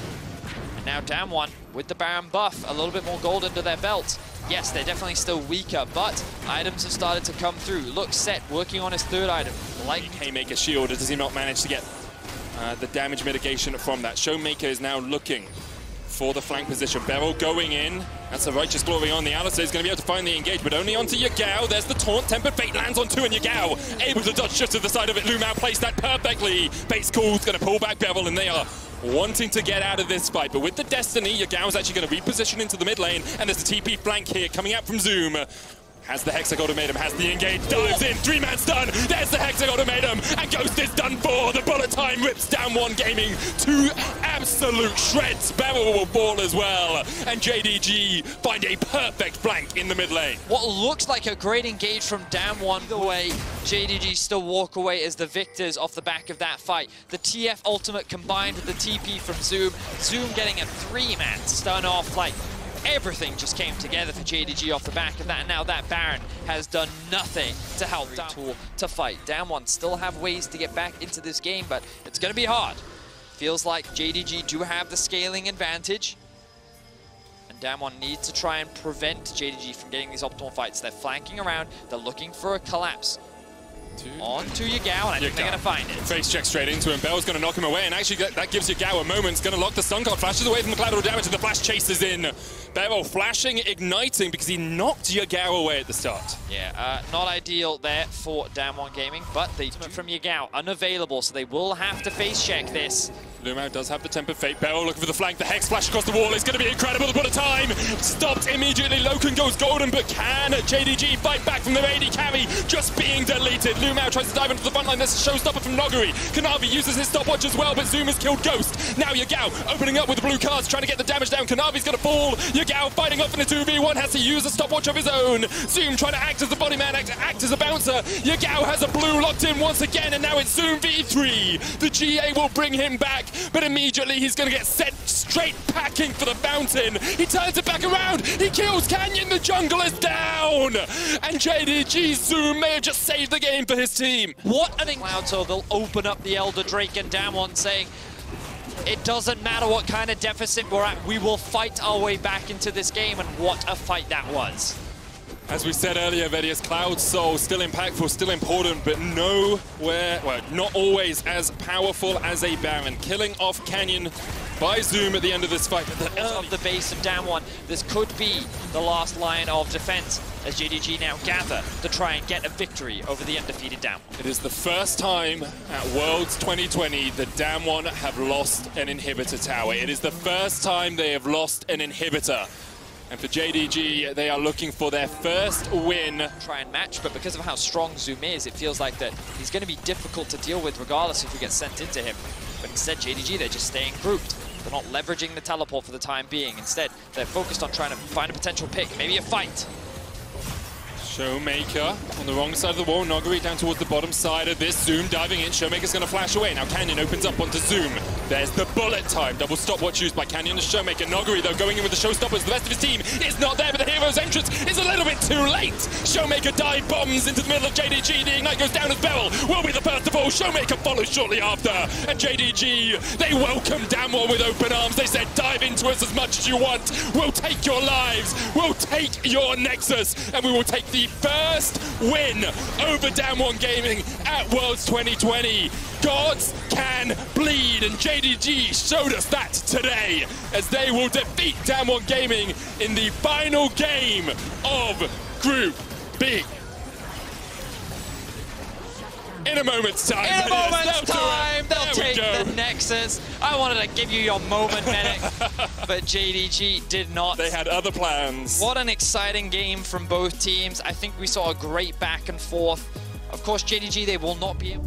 And now Damwon with the Baron buff, a little bit more gold under their belt. Yes, they're definitely still weaker, but items have started to come through. Look, Set working on his 3rd item. Like Haymaker shield, does he not manage to get the damage mitigation from that? Showmaker is now looking for the flank position. Beryl going in. That's a Righteous Glory on. The Alistar is going to be able to find the engage, but only onto Yagao. There's the taunt. Tempered Fate lands on 2, and Yagao able to dodge just to the side of it. Lumao placed that perfectly. Base Cool's going to pull back Beryl, and they are wanting to get out of this fight. But with the Destiny, Yagao's actually going to reposition into the mid lane, and there's a TP flank here coming out from Zoom. Has the Hex Ultimatum, has the engage, dives in, 3-man stun, there's the Hex Ultimatum, and Ghost is done for. The bullet time rips Damwon Gaming to absolute shreds. Beryl will fall as well, and JDG find a perfect flank in the mid lane. what looks like a great engage from Damwon. The way JDG still walk away as the victors off the back of that fight. The TF ultimate combined with the TP from Zoom. Zoom getting a 3-man stun off, like, everything just came together for JDG off the back of that, and now that Baron has done nothing to help Tool to fight. Damwon still have ways to get back into this game, but it's going to be hard. Feels like JDG do have the scaling advantage, and Damwon needs to try and prevent JDG from getting these optimal fights. They're flanking around, they're looking for a collapse. On to Yagao, and I think they're going to find it. Face check straight into him. Bell's going to knock him away, and actually that gives Yagao a moment. It's going to lock the stun card. Flashes away from the collateral damage, and the flash chases in. Beryl flashing, igniting, because he knocked Yagao away at the start. Yeah, not ideal there for Damwon Gaming, but they from Yagao unavailable, so they will have to face check this. Lumao does have the Tempered Fate. Beryl looking for the flank. The Hex flash across the wall is going to be incredible. The bullet time stopped immediately. Loken goes golden, but can JDG fight back from the AD carry just being deleted? Lumao tries to dive into the front line. There's a showstopper from Noguri. Kanavi uses his stopwatch as well, but Zoom has killed Ghost. Now Yagao opening up with the blue cards, trying to get the damage down. Kanavi's going to fall. Yagao fighting off in a 2v1, has to use a stopwatch of his own. Zoom trying to act as the body man, act as a bouncer. Yagao has a blue locked in once again, and now it's Zoom v3. The GA will bring him back, but immediately he's going to get sent straight packing for the fountain. He turns it back around. He kills Canyon. The jungle is down. And JDG Zoom may have just saved the game for his team. What an Cloud, so they'll open up the Elder Drake, and Damwon saying, it doesn't matter what kind of deficit we're at, we will fight our way back into this game, and what a fight that was. As we said earlier, Vedius, Cloud Soul still impactful, still important, but nowhere, well, not always as powerful as a Baron. Killing off Canyon by Zoom at the end of this fight. Of the base of Damwon, this could be the last line of defense as JDG now gather to try and get a victory over the undefeated Damwon. It is the first time at Worlds 2020 that Damwon have lost an inhibitor tower. It is the first time they have lost an inhibitor. And for JDG, they are looking for their first win. Try and match, but because of how strong Zoom is, it feels like that he's going to be difficult to deal with regardless if we get sent into him. But instead, JDG, they're just staying grouped. They're not leveraging the teleport for the time being. Instead, they're focused on trying to find a potential pick, maybe a fight. Showmaker on the wrong side of the wall. Noguri down towards the bottom side of this. Zoom diving in. Showmaker's going to flash away. Now Canyon opens up onto Zoom. There's the bullet time. Double stopwatch used by Canyon and Showmaker. Noguri, though, going in with the showstoppers. The rest of his team is not there, but the hero's entrance is a little bit too late. Showmaker dive bombs into the middle of JDG. The ignite goes down as Beryl will be the first to fall. Showmaker follows shortly after. And JDG, they welcome Damwon with open arms. They said, dive into us as much as you want. We'll take your lives. We'll take your Nexus. And we will take the first win over Damwon Gaming at Worlds 2020. Gods can bleed, and JDG showed us that today as they will defeat Damwon Gaming in the final game of Group B. In a moment's time. In a moment's time, they'll take go. the Nexus. I wanted to give you your moment, Medic, but JDG did not. They had other plans. What an exciting game from both teams. I think we saw a great back and forth. Of course, JDG, they will not be able